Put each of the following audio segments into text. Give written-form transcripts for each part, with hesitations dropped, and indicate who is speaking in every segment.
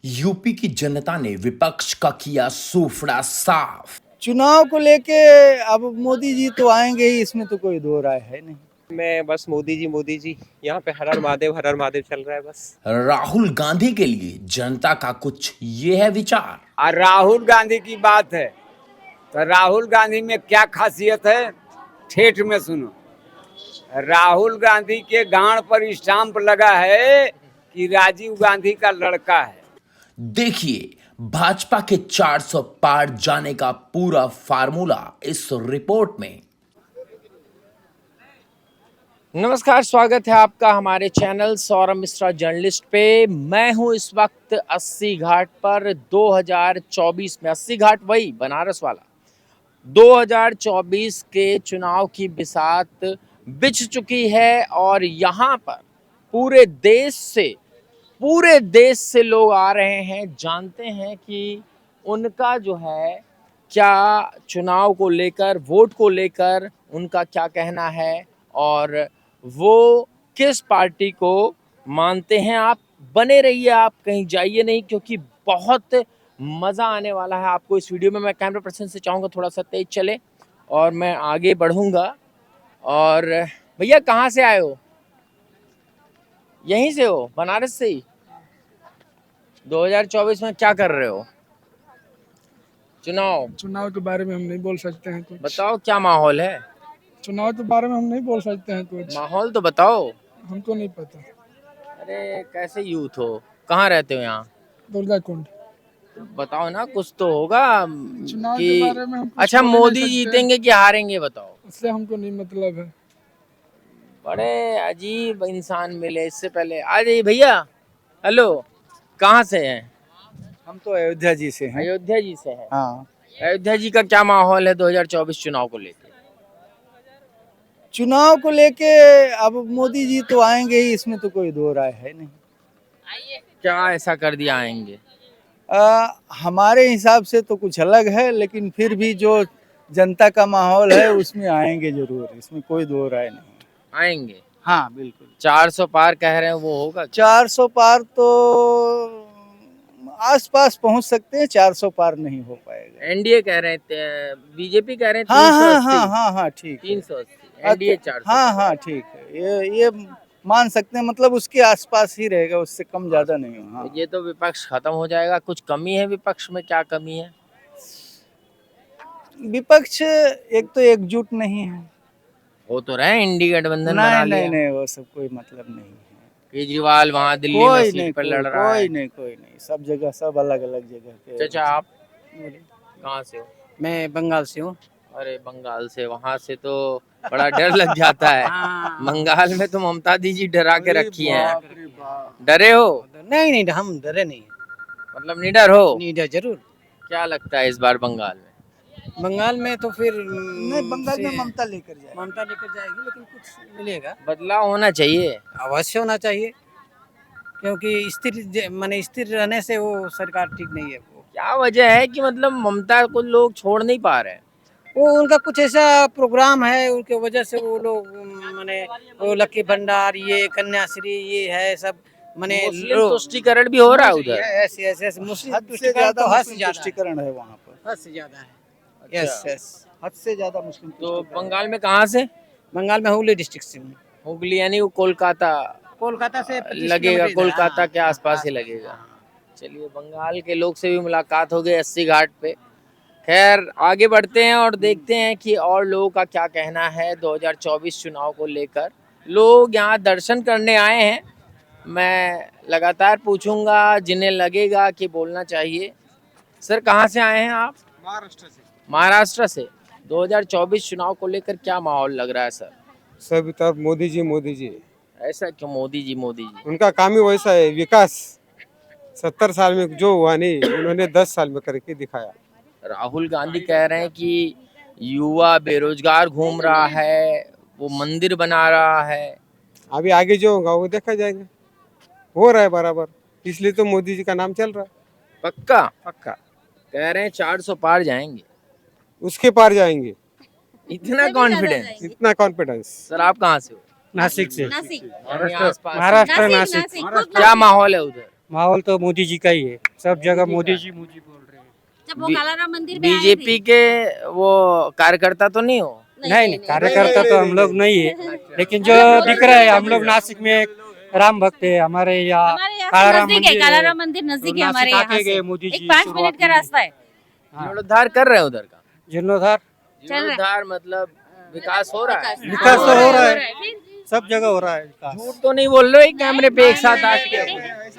Speaker 1: UP की जनता ने विपक्ष का किया सूफड़ा साफ।
Speaker 2: चुनाव को लेके अब मोदी जी तो आएंगे ही, इसमें तो कोई दो राय है नहीं।
Speaker 3: मैं बस मोदी जी यहाँ पे हर हर महादेव चल रहा है बस।
Speaker 1: राहुल गांधी के लिए जनता का कुछ ये है विचार।
Speaker 4: और राहुल गांधी की बात है तो राहुल गांधी में क्या खासियत है, ठेठ में सुनो। राहुल गांधी के गांड पर स्टाम्प लगा है कि राजीव गांधी का लड़का है।
Speaker 1: देखिए भाजपा के 400 पार जाने का पूरा फार्मूला इस रिपोर्ट में।
Speaker 5: नमस्कार, स्वागत है आपका हमारे चैनल सौरभ मिश्रा जर्नलिस्ट पे। मैं हूं इस वक्त 80 घाट पर 2024 में। 80 घाट वही बनारस वाला 2024 के चुनाव की बिसात बिछ चुकी है और यहाँ पर पूरे देश से लोग आ रहे हैं, जानते हैं कि उनका जो है क्या चुनाव को लेकर, वोट को लेकर उनका क्या कहना है और वो किस पार्टी को मानते हैं। आप बने रहिए, आप कहीं जाइए नहीं, क्योंकि बहुत मज़ा आने वाला है आपको इस वीडियो में। मैं कैमरा पर्सन से चाहूँगा थोड़ा सा तेज चले और मैं आगे बढ़ूँगा। और भैया कहाँ से आए हो? यहीं से हो, बनारस से ही? 2024 में क्या कर रहे हो?
Speaker 6: चुनाव के बारे में हम नहीं बोल सकते हैं कुछ।
Speaker 5: बताओ क्या माहौल है?
Speaker 6: चुनाव के बारे में हम नहीं बोल सकते हैं कुछ,
Speaker 5: माहौल तो बताओ।
Speaker 6: हमको नहीं पता।
Speaker 5: अरे कैसे यूथ हो, कहाँ रहते हो यहाँ?
Speaker 6: दुर्गा कुंड।
Speaker 5: बताओ ना, कुछ तो होगा
Speaker 6: चुनाव
Speaker 5: कि
Speaker 6: के बारे में हम कुछ
Speaker 5: अच्छा
Speaker 6: बोल ही नहीं
Speaker 5: मोदी
Speaker 6: सकते।
Speaker 5: जीतेंगे कि हारेंगे, बताओ।
Speaker 6: उससे हमको नहीं मतलब है।
Speaker 5: बड़े अजीब इंसान मिले इससे पहले। आ जाइए भैया। हेलो, कहाँ से हैं?
Speaker 2: हम तो अयोध्या जी से हैं।
Speaker 5: अयोध्या जी से हैं।
Speaker 2: हाँ,
Speaker 5: अयोध्या जी का क्या माहौल है 2024 चुनाव को लेकर?
Speaker 2: चुनाव को लेके अब मोदी जी तो आएंगे ही, इसमें तो कोई दो राय है नहीं।
Speaker 5: क्या ऐसा कर दिया आएंगे?
Speaker 2: हमारे हिसाब से तो कुछ अलग है, लेकिन फिर भी जो जनता का माहौल है उसमें आएंगे जरूर, इसमें कोई दो राय नहीं।
Speaker 5: आएंगे।
Speaker 2: हाँ बिल्कुल।
Speaker 5: 400 पार कह रहे हैं, वो होगा?
Speaker 2: 400 पार तो आसपास पहुंच सकते हैं, 400 पार नहीं हो पाएगा।
Speaker 5: एनडीए कह रहे थे, बीजेपी कह रहे हैं
Speaker 2: हाँ
Speaker 5: 380।
Speaker 2: हाँ ठीक है।
Speaker 5: 380, एनडीए 400।
Speaker 2: हाँ ठीक है, ये मान सकते हैं, मतलब उसके आसपास ही रहेगा, उससे कम ज्यादा नहीं हो। हाँ।
Speaker 5: ये तो विपक्ष खत्म हो जाएगा। कुछ कमी है विपक्ष में? क्या कमी है?
Speaker 2: विपक्ष एक तो एकजुट नहीं है।
Speaker 5: हो तो रहे, इंडी गठबंधन बना लिया।
Speaker 2: नहीं, वो सब कोई मतलब नहीं है।
Speaker 5: केजरीवाल वहाँ दिल्ली में
Speaker 2: कोई
Speaker 5: सीट
Speaker 2: नहीं,
Speaker 5: पर लड़ रहा है।
Speaker 2: कोई नहीं, सब जगह, सब अलग अलग जगह के।
Speaker 5: चाचा आप कहाँ से हो?
Speaker 7: मैं बंगाल से हूँ।
Speaker 5: अरे बंगाल से, वहाँ से तो बड़ा डर लग जाता है। बंगाल में तो ममता दीदी डरा के रखी हैं। डरे हो?
Speaker 7: नहीं, हम डरे नहीं।
Speaker 5: मतलब निडर हो?
Speaker 7: नहीं, जरूर।
Speaker 5: क्या लगता है इस बार बंगाल में?
Speaker 7: बंगाल में तो फिर
Speaker 2: नहीं, बंगाल में ममता लेकर जाए।
Speaker 7: ममता लेकर जाएगी, लेकिन कुछ मिलेगा।
Speaker 5: बदलाव होना चाहिए।
Speaker 7: अवश्य होना चाहिए, क्योंकि स्थिर रहने से वो सरकार ठीक नहीं है। वो
Speaker 5: क्या वजह है कि मतलब ममता को लोग छोड़ नहीं पा रहे हैं?
Speaker 7: वो उनका कुछ ऐसा प्रोग्राम है, उनके वजह से वो लोग वो लक्की भंडार, ये कन्याश्री, ये है सब
Speaker 5: मुस्लिम तुष्टीकरण भी हो रहा है उधर।
Speaker 7: ऐसे मुस्लिम
Speaker 2: हद से ज्यादा
Speaker 7: हद
Speaker 2: मुस्लिम
Speaker 7: से ज्यादा
Speaker 2: तुष्टीकरण है वहाँ पर।
Speaker 7: हद से ज्यादा है।
Speaker 2: यस, हद से ज्यादा मुस्लिम
Speaker 5: तो
Speaker 2: तुष्टीकरण।
Speaker 5: बंगाल में कहाँ से?
Speaker 7: बंगाल में हुगली डिस्ट्रिक्ट से हूँ।
Speaker 5: हुगली यानी वो कोलकाता
Speaker 7: से 25
Speaker 5: लगेगा,
Speaker 7: किलोमीटर
Speaker 5: कोलकाता
Speaker 7: हाँ,
Speaker 5: के आसपास ही लगेगा। चलिए, बंगाल के लोग से भी मुलाकात हो गई 80 घाट पे। खैर आगे बढ़ते हैं और देखते हैं कि और लोगों का क्या कहना है 2024 चुनाव को लेकर। लोग यहाँ दर्शन करने आए हैं। मैं लगातार पूछूंगा जिन्हें लगेगा कि बोलना चाहिए। सर कहाँ से आए हैं आप?
Speaker 8: महाराष्ट्र से।
Speaker 5: महाराष्ट्र से। 2024 चुनाव को लेकर क्या माहौल लग रहा है सर?
Speaker 8: सब तरफ मोदी जी।
Speaker 5: ऐसा क्यों? मोदी जी
Speaker 8: उनका काम ही वैसा है, विकास 70 साल में जो हुआ नहीं, उन्होंने 10 साल में करके दिखाया।
Speaker 5: राहुल गांधी कह रहे हैं कि युवा बेरोजगार घूम रहा है, वो मंदिर बना रहा है।
Speaker 8: अभी आगे जो होगा वो देखा जाएगा। हो रहा है बराबर, इसलिए तो मोदी जी का नाम चल रहा है।
Speaker 5: पक्का कह रहे हैं 400 पार जाएंगे।
Speaker 8: उसके पार जाएंगे।
Speaker 5: इतना कॉन्फिडेंस?
Speaker 8: इतना कॉन्फिडेंस।
Speaker 5: सर आप कहाँ से हो?
Speaker 7: नासिक से।
Speaker 5: यानी आसपास?
Speaker 7: महाराष्ट्र नासिक।
Speaker 5: क्या माहौल है उधर?
Speaker 9: माहौल तो मोदी जी का ही है, सब जगह मोदी जी बोल रहे हैं।
Speaker 10: जब वो कालाराम मंदिर में आए
Speaker 5: बीजेपी
Speaker 10: थे।
Speaker 5: के वो कार्यकर्ता तो नहीं हो?
Speaker 9: नहीं, कार्यकर्ता तो हम लोग नहीं है, लेकिन जो दिख रहा है, हम लोग नासिक में एक राम भक्त है, हमारे यहाँ
Speaker 10: हमारे यहाँ से
Speaker 9: कालाराम
Speaker 10: नजदीक है,
Speaker 9: मंदिर
Speaker 10: कालाराम मंदिर नजदीक है हमारे यहाँ
Speaker 9: गए
Speaker 10: से।
Speaker 9: मोदी जी
Speaker 10: एक 5 मिनट
Speaker 9: शुरुआत
Speaker 10: का
Speaker 9: में।
Speaker 10: रास्ता है।
Speaker 5: जीर्णोद्धार कर रहे हैं उधर का?
Speaker 9: जीर्णोद्धार
Speaker 10: चल रहा है।
Speaker 5: जीर्णोद्धार मतलब विकास हो रहा है?
Speaker 9: विकास तो हो रहा है,
Speaker 10: फिर
Speaker 9: सब जगह हो रहा है विकास।
Speaker 5: झूठ तो नहीं बोल रहे हो कैमरे पे एक साथ आके?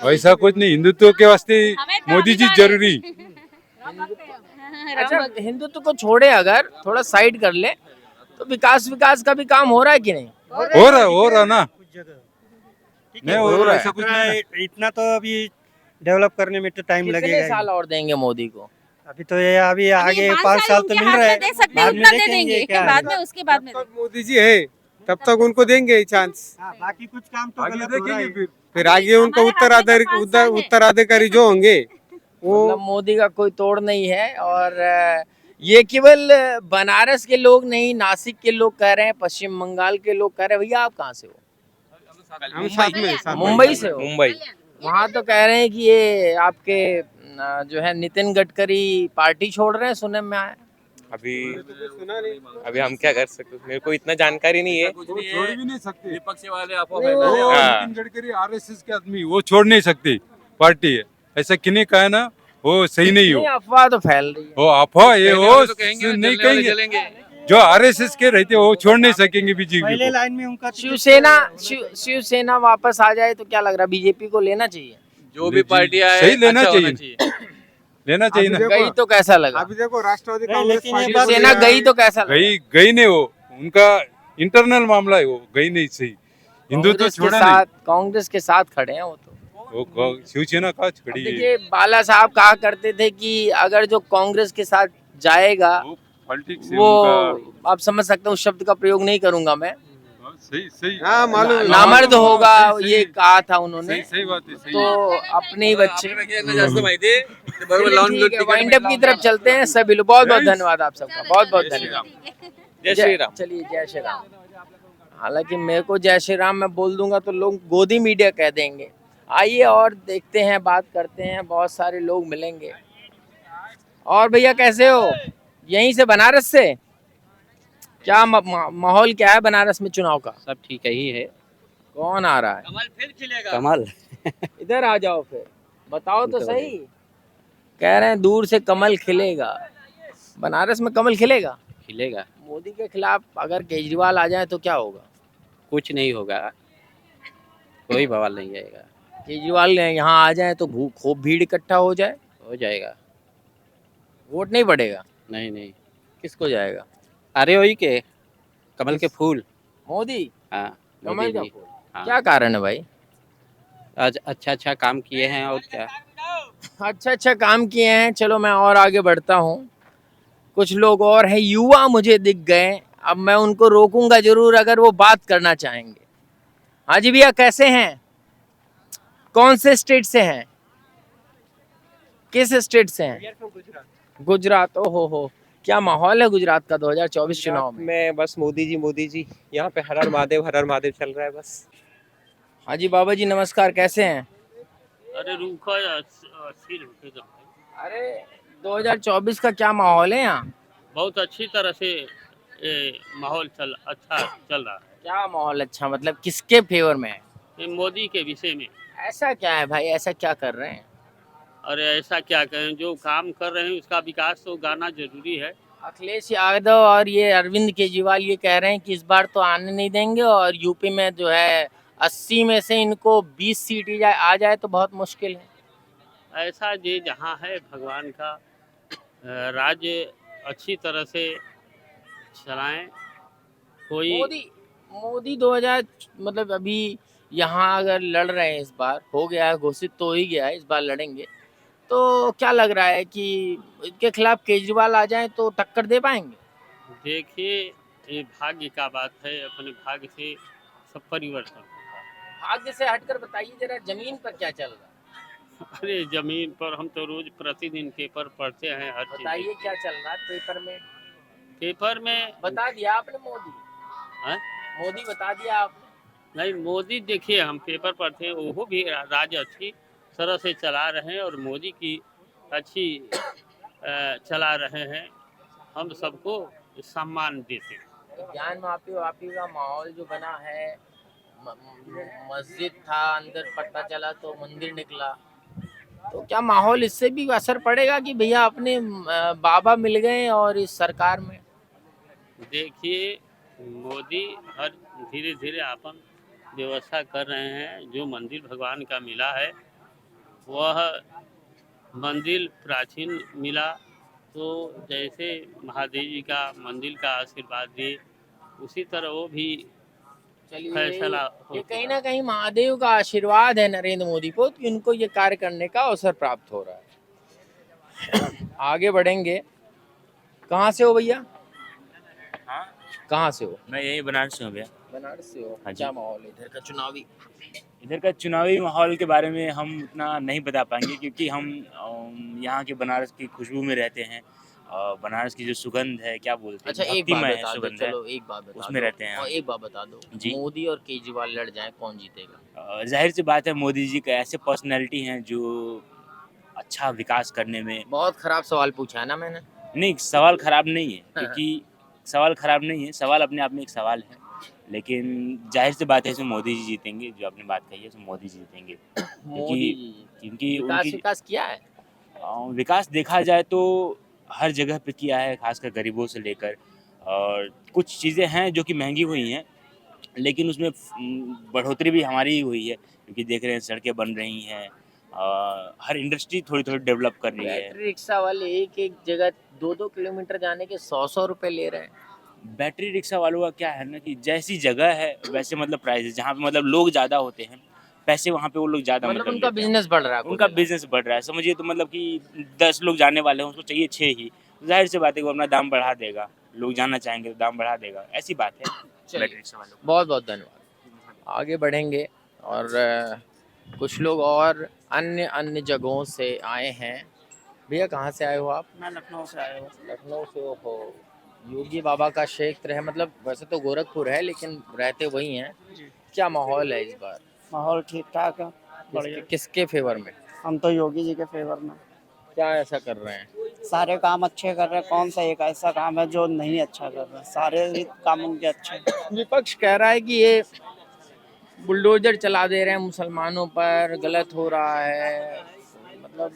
Speaker 11: वैसा कुछ नहीं, हिंदुत्व के वास्ते
Speaker 10: हमें तो
Speaker 11: मोदी जी
Speaker 10: अधिकार है।
Speaker 11: जरूरी।
Speaker 5: अच्छा, हिंदुत्व को छोड़े अगर थोड़ा साइड कर ले तो विकास का भी काम हो रहा है कि नहीं?
Speaker 11: हो रहा ना, नहीं हो रहा है, ऐसा कुछ नहीं है।
Speaker 9: इतना तो अभी डेवलप करने में तो टाइम
Speaker 5: कितने
Speaker 9: लगेगा
Speaker 5: साल
Speaker 9: ही।
Speaker 5: और देंगे मोदी को?
Speaker 9: अभी तो ये अभी आगे 5
Speaker 10: 5
Speaker 9: साल तो
Speaker 10: उनके
Speaker 9: मिल
Speaker 10: हाथ
Speaker 9: रहा
Speaker 10: में
Speaker 9: है,
Speaker 10: दे सकते हैं,
Speaker 9: बाद में
Speaker 10: उतना दे
Speaker 9: देखेंगे
Speaker 10: देंगे
Speaker 9: क्या
Speaker 10: फिर बाद
Speaker 9: है।
Speaker 10: में उसके बाद में
Speaker 8: तब तक मोदी जी है, तब तक उनको देंगे ही चांस।
Speaker 9: बाकी कुछ काम तो
Speaker 11: आगे
Speaker 9: गलत हो रहा
Speaker 11: देखेंगे
Speaker 9: है।
Speaker 8: फिर आगे उनका
Speaker 10: हमारे हाथ में तो 5 साल है।
Speaker 8: उत्तराधिकारी जो होंगे वो
Speaker 5: मतलब मोदी का कोई तोड़ नहीं है। और ये केवल बनारस के लोग नहीं, नासिक के लोग कह रहे हैं, पश्चिम बंगाल के लोग कह रहे हैं। भैया आप कहाँ से हो?
Speaker 8: हम साथ में
Speaker 5: मुंबई से हो?
Speaker 3: मुंबई।
Speaker 5: वहाँ तो कह रहे हैं कि ये आपके जो है नितिन गडकरी पार्टी छोड़ रहे हैं, सुने में आया।
Speaker 3: अभी
Speaker 8: सुना नहीं।
Speaker 3: अभी हम क्या कर सकते, मेरे को इतना जानकारी नहीं है।
Speaker 11: वो छोड़ भी नहीं सकते,
Speaker 12: विपक्ष वाले
Speaker 11: वो
Speaker 3: हाँ।
Speaker 11: नितिन गडकरी आरएसएस के आदमी, वो छोड़ नहीं सकते पार्टी। ऐसा किन्हीं कहा ना, वो सही नहीं हो।
Speaker 5: नहीं, अफवाह तो फैल रही है।
Speaker 11: वो अफवाह ये
Speaker 12: कहने
Speaker 11: वो
Speaker 12: वाले तो कहेंगे,
Speaker 11: नहीं
Speaker 12: चलने वाले
Speaker 11: कहेंगे।
Speaker 12: चलेंगे।
Speaker 11: जो आरएसएस के रहते वो छोड़ नहीं सकेंगे बीजेपी
Speaker 9: पहले
Speaker 11: को।
Speaker 9: लाइन में उनका
Speaker 5: शिवसेना वापस आ जाए तो क्या लग रहा है, बीजेपी को लेना चाहिए?
Speaker 12: जो भी पार्टी आए
Speaker 11: सही लेना
Speaker 12: अच्छा होना
Speaker 11: चाहिए। लेना चाहिए ना।
Speaker 8: अभी देखो-
Speaker 5: गई तो कैसा लगा?
Speaker 8: अभी देखो राष्ट्रवादी
Speaker 9: नहीं,
Speaker 8: कांग्रेस
Speaker 9: लेकिन ये
Speaker 8: पार्टी
Speaker 9: बात-
Speaker 5: शिवसेना गई तो कैसा लगा?
Speaker 11: गई नहीं, वो उनका इंटरनल मामला है, वो गई नहीं सही। हिंदू तो
Speaker 5: कांग्रेस के
Speaker 11: छोड़ा
Speaker 5: साथ कांग्रेस के साथ खड़े हैं वो तो।
Speaker 11: नहीं, वो शिवसेना का
Speaker 5: अब
Speaker 11: खड़ी है।
Speaker 5: देखिए, बाला साहब कहा करते थे कि अगर जो कांग्रेस के साथ जाएगा
Speaker 11: वो पॉलिटिक्स है
Speaker 5: वो,
Speaker 11: उनका।
Speaker 5: आप समझ सकते हैं, उस शब्द का प्रयोग नहीं करूंगा मैं,
Speaker 11: सही सही।
Speaker 8: हाँ, मालूम है।
Speaker 5: नामर्द होगा,
Speaker 11: सही,
Speaker 5: ये कहा था उन्होंने।
Speaker 11: सही सही बात है, सही
Speaker 5: तो अपने ही बच्चे
Speaker 12: जास्त माहिती बरोबर लावून
Speaker 5: ठीक है, वाइंड अप की तरफ चलते हैं सभी लोग। बहुत बहुत धन्यवाद आप सबका, बहुत बहुत धन्यवाद।
Speaker 3: जय श्री राम।
Speaker 5: चलिए, जय श्री राम। हालांकि मेरे को जय श्री राम मैं बोल दूंगा तो लोग गोदी मीडिया कह देंगे। आइए और देखते हैं, बात करते हैं, बहुत सारे लोग मिलेंगे। और भैया कैसे हो? यहीं से, बनारस से? क्या माहौल क्या है बनारस में चुनाव का?
Speaker 3: सब ठीक ही है।
Speaker 5: कौन आ रहा है?
Speaker 12: कमल फिर खिलेगा।
Speaker 3: कमल
Speaker 5: इधर आ जाओ फिर, बताओ तो सही। कह रहे हैं दूर से कमल खिलेगा। बनारस में कमल खिलेगा?
Speaker 3: खिलेगा,
Speaker 5: मोदी के खिलाफ अगर केजरीवाल आ जाए तो क्या होगा?
Speaker 3: कुछ नहीं होगा, कोई बवाल नहीं आएगा।
Speaker 5: केजरीवाल यहाँ आ जाए तो खूब भीड़ इकट्ठा हो जाए,
Speaker 3: हो जाएगा।
Speaker 5: वोट नहीं पड़ेगा?
Speaker 3: नहीं नहीं,
Speaker 5: किसको जाएगा?
Speaker 3: अरे वही के कमल के फूल।
Speaker 5: मोदी?
Speaker 3: हाँ,
Speaker 5: कमल
Speaker 3: मोदी
Speaker 5: का
Speaker 3: जी।
Speaker 5: फूल?
Speaker 3: हाँ।
Speaker 5: क्या कारण है भाई?
Speaker 3: आज अच्छा काम किए हैं, और क्या।
Speaker 5: अच्छा काम किए हैं। चलो मैं और आगे बढ़ता हूँ। कुछ लोग और हैं, युवा मुझे दिख गए। अब मैं उनको रोकूंगा जरूर अगर वो बात करना चाहेंगे। हाँ जी भैया, कैसे हैं? कौन से स्टेट से हैं? किस स्टेट से हैं? गुजरात। ओहो हो, क्या माहौल है गुजरात का 2024 चुनाव में?
Speaker 3: मैं बस मोदी जी यहाँ पे हर हर महादेव चल रहा है बस।
Speaker 5: हाँ जी बाबा जी, नमस्कार, कैसे हैं?
Speaker 12: अरे रूखा या सिर रुकेगा भाई।
Speaker 5: अरे 2024 का क्या माहौल है यहाँ?
Speaker 12: बहुत अच्छी तरह से माहौल अच्छा चल रहा है।
Speaker 5: क्या माहौल अच्छा, मतलब किसके फेवर में है?
Speaker 12: ये मोदी के विषय में।
Speaker 5: ऐसा क्या है भाई, ऐसा क्या कर रहे हैं?
Speaker 12: अरे ऐसा क्या करें, जो काम कर रहे हैं उसका विकास तो गाना जरूरी है।
Speaker 5: अखिलेश यादव और ये अरविंद केजरीवाल ये कह रहे हैं कि इस बार तो आने नहीं देंगे, और यूपी में जो है 80 में से इनको 20 सीट आ जाए तो बहुत मुश्किल है।
Speaker 12: ऐसा ये जहाँ है भगवान का राज्य अच्छी तरह से चलाएं। कोई
Speaker 5: मोदी 2000 मतलब अभी यहाँ अगर लड़ रहे हैं, इस बार हो गया है, घोषित तो ही गया है, इस बार लड़ेंगे, तो क्या लग रहा है कि इनके खिलाफ केजरीवाल आ जाए तो टक्कर दे पाएंगे?
Speaker 12: देखिए, ये भाग्य का बात है, अपने भाग्य से सब परिवर्तन होता है।
Speaker 5: भाग्य से हटकर बताइए जरा, जमीन पर क्या चल रहा है?
Speaker 12: अरे जमीन पर हम तो रोज प्रतिदिन पेपर पढ़ते हैं, हर चीज।
Speaker 5: बताइए क्या चल रहा है पेपर में?
Speaker 12: पेपर में
Speaker 5: बता दिया आपने? मोदी
Speaker 12: हैं?
Speaker 5: मोदी बता दिया आपने?
Speaker 12: नहीं, मोदी देखिए, हम पेपर पढ़ते हैं, वो भी राज्य अच्छी तरह से चला रहे हैं और मोदी की अच्छी चला रहे हैं। हम सबको सम्मान देते हैं।
Speaker 5: ज्ञान वापी का माहौल जो बना है, मस्जिद था, अंदर पता चला तो मंदिर निकला, तो क्या माहौल इससे भी असर पड़ेगा कि भैया अपने बाबा मिल गए और इस सरकार में?
Speaker 12: देखिए, मोदी हर धीरे धीरे अपन व्यवस्था कर रहे हैं। जो मंदिर भगवान का मिला है वह मंदिर प्राचीन मिला, तो जैसे महादेव जी का मंदिर का आशीर्वाद दिए उसी तरह वो भी फैसला
Speaker 5: ये कहीं ना कहीं महादेव का आशीर्वाद है नरेंद्र मोदी को कि उनको ये कार्य करने का अवसर प्राप्त हो रहा है। आगे बढ़ेंगे। कहाँ से हो भैया?
Speaker 13: हाँ,
Speaker 5: कहाँ से हो?
Speaker 13: मैं यही बनारस से हूँ भैया।
Speaker 5: बनारस से हो?
Speaker 13: हाँ जी।
Speaker 5: क्या माहौल है इधर का चुनावी?
Speaker 13: इधर का चुनावी माहौल के बारे में हम उतना नहीं बता पाएंगे क्योंकि हम यहाँ के बनारस की खुशबू में रहते हैं। बनारस की जो सुगंध है, क्या बोलते हैं,
Speaker 5: अच्छा एक बात
Speaker 13: भक्तिमय
Speaker 5: बता दो,
Speaker 13: सुगंध है,
Speaker 5: चलो एक बात बता
Speaker 13: उसमें
Speaker 5: दो,
Speaker 13: रहते हैं
Speaker 5: और
Speaker 13: हम।
Speaker 5: एक बात बता दो,
Speaker 13: जी।
Speaker 5: मोदी और केजरीवाल लड़ जाएं, कौन जीतेगा?
Speaker 13: जाहिर सी बात है, मोदी जी का ऐसे पर्सनैलिटी हैं जो अच्छा विकास करने में।
Speaker 5: बहुत खराब सवाल पूछा है ना मैंने?
Speaker 13: नहीं, सवाल खराब नहीं है, क्योंकि सवाल खराब नहीं है, सवाल अपने आप में एक सवाल है, लेकिन जाहिर सी बात है इसमें मोदी जी जीतेंगे। जो आपने बात कही है इसमें मोदी जी जीतेंगे,
Speaker 5: मोदी
Speaker 13: क्योंकि
Speaker 5: विकास
Speaker 13: उनकी
Speaker 5: विकास किया है?
Speaker 13: विकास देखा जाए तो हर जगह पे किया है, खासकर गरीबों से लेकर। और कुछ चीज़ें हैं जो कि महंगी हुई हैं, लेकिन उसमें बढ़ोतरी भी हमारी ही हुई है, क्योंकि देख रहे हैं सड़कें बन रही हैं, हर इंडस्ट्री थोड़ी थोड़ी डेवलप कर रही है।
Speaker 5: बैटरी रिक्शा वाले एक एक जगह 2-2 किलोमीटर जाने के 100-100 रुपए ले रहे हैं।
Speaker 13: बैटरी रिक्शा वालों का क्या है ना कि जैसी जगह है वैसे मतलब प्राइस है। जहाँ पे मतलब लोग ज़्यादा होते हैं, पैसे वहाँ पे वो लोग ज़्यादा
Speaker 5: मतलब उनका
Speaker 13: लेते हैं।
Speaker 5: बिजनेस बढ़ रहा है,
Speaker 13: उनका बिजनेस बढ़ रहा है। समझिए तो मतलब कि 10 लोग जाने वाले हैं, उसको चाहिए 6 ही। जाहिर सी बात है कि वो अपना दाम बढ़ा देगा, लोग जाना चाहेंगे तो दाम बढ़ा देगा, ऐसी बात है बैटरी रिक्शा वालों की।
Speaker 5: बहुत बहुत धन्यवाद। आगे बढ़ेंगे और कुछ लोग और अन्य अन्य जगहों से आए हैं। भैया कहाँ से आए हो आप?
Speaker 7: मैं लखनऊ से आया हूँ।
Speaker 5: लखनऊ से हो। योगी बाबा का क्षेत्र है, मतलब वैसे तो गोरखपुर है लेकिन रहते वही हैं। क्या माहौल है इस बार?
Speaker 7: माहौल ठीक ठाक है, बढ़िया।
Speaker 5: किसके फेवर में?
Speaker 7: हम तो योगी जी के फेवर में।
Speaker 5: क्या ऐसा कर रहे हैं?
Speaker 7: सारे काम अच्छे कर रहे हैं, कौन सा एक ऐसा काम है जो नहीं अच्छा कर रहा है? सारे ही काम उनके अच्छे हैं।
Speaker 5: विपक्ष कह रहा है कि ये बुलडोजर चला दे रहे हैं मुसलमानों पर, गलत हो रहा है, मतलब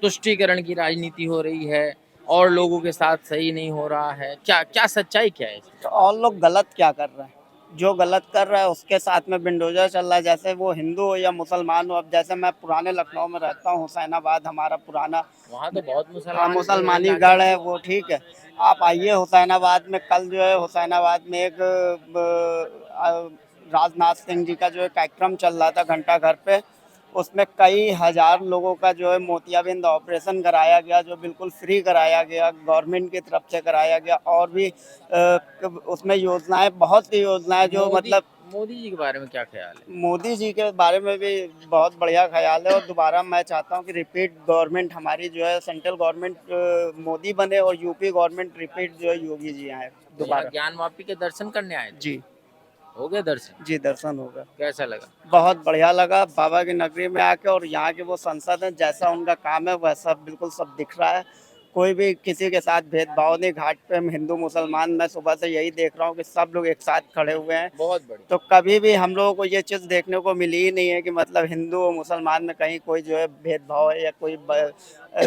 Speaker 5: तुष्टीकरण की राजनीति हो रही है और लोगों के साथ सही नहीं हो रहा है। क्या क्या सच्चाई क्या है?
Speaker 7: तो और लोग गलत क्या कर रहे हैं? जो गलत कर रहा है उसके साथ में बिल्डोजर चल रहा है, जैसे वो हिंदू हो या मुसलमान हो। अब जैसे मैं पुराने लखनऊ में रहता हूँ, हुसैनाबाद हमारा पुराना,
Speaker 5: वहाँ तो बहुत
Speaker 7: मुसलमानी गढ़ है वो, ठीक है। आप आइए हुसैनाबाद में, कल जो है हुसैनाबाद में एक राजनाथ सिंह जी का जो है कार्यक्रम चल रहा था घंटा घर पे, उसमें कई हजार लोगों का जो है मोतियाबिंद ऑपरेशन कराया गया, जो बिल्कुल फ्री कराया गया, गवर्नमेंट की तरफ से कराया गया। और भी उसमें योजनाएं, बहुत सी योजनाएं जो मतलब।
Speaker 5: मोदी जी के बारे में क्या ख्याल है?
Speaker 7: मोदी जी के बारे में भी बहुत बढ़िया ख्याल है, और दोबारा मैं चाहता हूं कि रिपीट गवर्नमेंट हमारी जो है, सेंट्रल गवर्नमेंट मोदी बने और यूपी गवर्नमेंट रिपीट जो है योगी जी आए दोबारा।
Speaker 5: ज्ञान वापी के दर्शन करने आए थे?
Speaker 7: जी
Speaker 5: हो गए दर्शन?
Speaker 7: जी, दर्शन होगा।
Speaker 5: कैसा लगा?
Speaker 7: बहुत बढ़िया लगा बाबा की नगरी में आके, और यहाँ के वो संसद हैं, जैसा उनका काम है वैसा बिल्कुल सब दिख रहा है। कोई भी किसी के साथ भेदभाव नहीं। घाट पे हम हिंदू मुसलमान, मैं सुबह से यही देख रहा हूँ कि सब लोग एक साथ खड़े हुए हैं।
Speaker 5: बहुत बढ़िया।
Speaker 7: तो कभी भी हम लोगों को ये चीज़ देखने को मिली ही नहीं है कि मतलब हिंदू और मुसलमान में कहीं कोई जो है भेदभाव है या कोई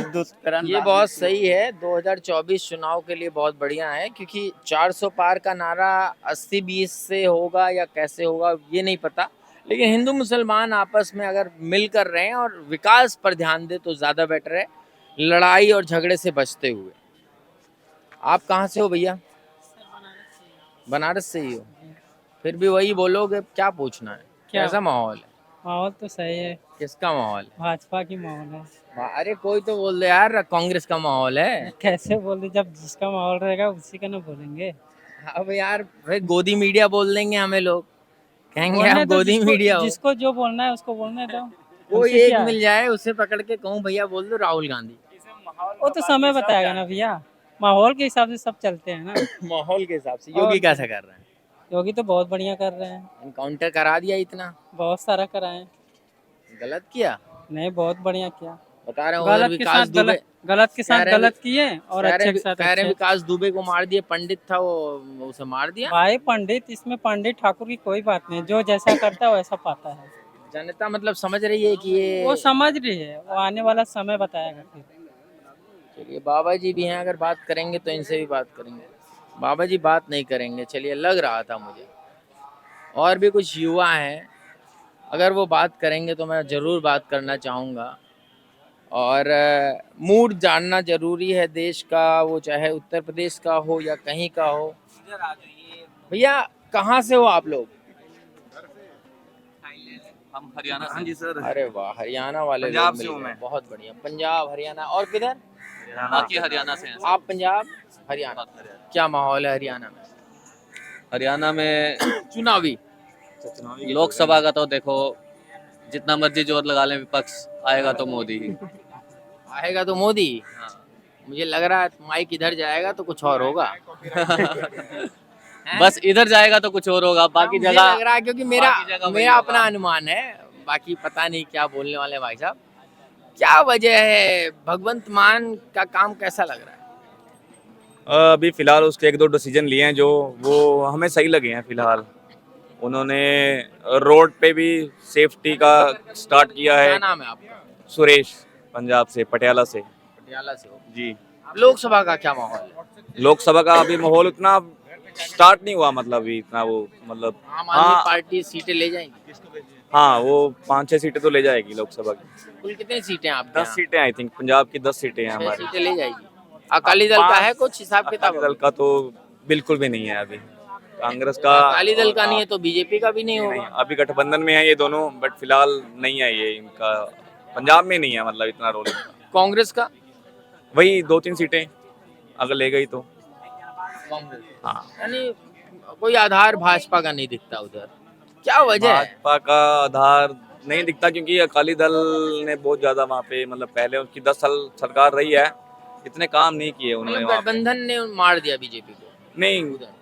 Speaker 7: दुष्कर्म।
Speaker 5: ये बहुत सही है। 2024 चुनाव के लिए बहुत बढ़िया है, क्योंकि 400 पार का नारा 80-20 से होगा या कैसे होगा ये नहीं पता, लेकिन हिंदू मुसलमान आपस में अगर मिल कर रहे हैं और विकास पर ध्यान दे तो ज़्यादा बेटर है, लड़ाई और झगड़े से बचते हुए। आप कहाँ से हो भैया? बनारस से ही हो? फिर भी वही बोलोगे, क्या पूछना है? कैसा माहौल है?
Speaker 9: माहौल तो सही है।
Speaker 5: किसका माहौल है?
Speaker 9: भाजपा की माहौल है।
Speaker 5: अरे कोई तो बोल दे यार, कांग्रेस का माहौल है।
Speaker 9: कैसे बोल दे? जब जिसका माहौल रहेगा उसी का ना बोलेंगे।
Speaker 5: अब यार फिर गोदी मीडिया बोल देंगे हमें लोग, कहेंगे
Speaker 9: बोलने
Speaker 5: आप
Speaker 9: दो,
Speaker 5: गोदी मीडिया हो।
Speaker 9: जिसको जो बोलना है उसको बोलने दो।
Speaker 5: कोई
Speaker 9: हमसे
Speaker 5: एक
Speaker 9: क्या है?
Speaker 5: मिल जाए उसे पकड़ के कहूँ भैया बोल दो राहुल गांधी।
Speaker 9: वो तो समय बताएगा ना भैया, माहौल के हिसाब से सब चलते हैं ना।
Speaker 5: माहौल के हिसाब से योगी कैसा कर रहे हैं?
Speaker 9: योगी तो बहुत बढ़िया कर रहे हैं।
Speaker 5: एनकाउंटर करा दिया इतना,
Speaker 9: बहुत सारा कराए।
Speaker 5: गलत किया?
Speaker 9: नहीं, बहुत बढ़िया किया।
Speaker 5: बता रहे हैं उधर
Speaker 9: गलत के
Speaker 5: विकास
Speaker 9: साथ
Speaker 5: दुबे
Speaker 9: गलत के
Speaker 5: कह
Speaker 9: साथ
Speaker 5: रहे हैं
Speaker 9: गलत किए और
Speaker 5: कह रहे
Speaker 9: अच्छे
Speaker 5: हैं
Speaker 9: के साथ
Speaker 5: कह रहे हैं
Speaker 9: अच्छे।
Speaker 5: विकास दुबे को मार दिए, पंडित था वो, उसे मार दिया।
Speaker 9: भाई पंडित, इसमें पंडित ठाकुर की कोई बात नहीं, जो जैसा करता है वैसा पाता है।
Speaker 5: जनता मतलब समझ रही है कि ये
Speaker 9: वो समझ रही है, वो आने वाला समय बताएगा फिर।
Speaker 5: चलिए बाबा जी भी हैं, अगर बात करेंगे तो इनसे भी बात करेंगे। बाबा जी बात नहीं करेंगे, चलिए लग रहा था मुझे। और भी कुछ युवा हैं, अगर वो बात करेंगे तो मैं ज़रूर बात करना चाहूँगा। और मूड जानना ज़रूरी है देश का, वो चाहे उत्तर प्रदेश का हो या कहीं का हो। भैया कहाँ से हो आप लोग?
Speaker 3: हम हरियाणा से। हाँ जी सर।
Speaker 5: अरे वाह, हरियाणा वाले लोग
Speaker 3: पंजाब
Speaker 5: मिल
Speaker 3: से हूँ
Speaker 5: गए,
Speaker 3: मैं।
Speaker 5: बहुत बढ़िया। पंजाब, हरियाणा और किधर?
Speaker 3: बाकी हरियाणा से हैं।
Speaker 5: आप पंजाब, हरियाणा। क्या माहौल है हरियाणा में?
Speaker 3: हरियाणा में
Speaker 5: चुनावी
Speaker 3: लोकसभा का तो देखो, जितना मर्जी जोर लगा लें विपक्ष, आएगा तो मोदी ही।
Speaker 5: आएगा तो मोदी। मुझे लग रहा है माइक इधर जाएगा तो कुछ और होगा।
Speaker 3: बस इधर जाएगा तो कुछ और होगा, बाकी
Speaker 5: मुझे
Speaker 3: जगह
Speaker 5: लग रहा है, क्योंकि मेरा
Speaker 3: बाकी जगह वही
Speaker 5: मेरा
Speaker 3: होगा।
Speaker 5: अपना अनुमान है, बाकी पता नहीं क्या बोलने वाले हैं भाई साहब। क्या वजह है? भगवंत मान का काम कैसा लग रहा है?
Speaker 3: अभी फिलहाल उसके एक दो डिसीजन लिए हैं जो वो हमें सही लगे हैं। फिलहाल उन्होंने रोड पे भी सेफ्टी का स्टार्ट किया
Speaker 5: क्या
Speaker 3: है।
Speaker 5: नाम है आपका?
Speaker 3: सुरेश, पंजाब से, पटियाला से।
Speaker 5: पटियाला से हो।
Speaker 3: जी।
Speaker 5: लोकसभा का क्या माहौल है?
Speaker 3: लोकसभा का अभी माहौल उतना स्टार्ट नहीं हुआ, मतलब अभी इतना वो मतलब
Speaker 5: आम आदमी
Speaker 3: हाँ
Speaker 5: पार्टी सीटें ले जाएंगी?
Speaker 3: हाँ, वो 5-6 सीटें तो ले जाएगी लोकसभा की।
Speaker 5: कुल कितनी सीटें आपके
Speaker 3: 10
Speaker 5: यहाँ?
Speaker 3: सीटें आई थिंक, पंजाब की 10 सीटें हैं
Speaker 5: 6
Speaker 3: हमारी।
Speaker 5: सीटें ले जाएगी। अकाली दल का है कुछ हिसाब किताब?
Speaker 3: अकाली दल का तो बिल्कुल भी नहीं है अभी। कांग्रेस का,
Speaker 5: अकाली दल का नहीं है तो बीजेपी का भी नहीं
Speaker 3: नहीं,
Speaker 5: होगा।
Speaker 3: अभी गठबंधन में है ये दोनों, बट फिलहाल नहीं है ये इनका, पंजाब में नहीं है मतलब इतना रोल इनका।
Speaker 5: कांग्रेस का?
Speaker 3: वही 2-3 सीटें अगर ले गई तो।
Speaker 5: कांग्रेस।
Speaker 3: हाँ,
Speaker 5: यानी कोई आधार भाजपा का नहीं दिखता उधर, क्या वजह है?
Speaker 3: भाजपा का आधार नहीं दिखता क्योंकि अकाली दल ने बहुत ज्यादा वहाँ पे, मतलब पहले उसकी 10 साल सरकार रही है, इतने काम नहीं किए उन्होंने
Speaker 5: मतलब
Speaker 3: वहाँ पे।
Speaker 5: गठबंधन ने मार दिया बीजेपी को
Speaker 3: नहीं,
Speaker 5: उधर।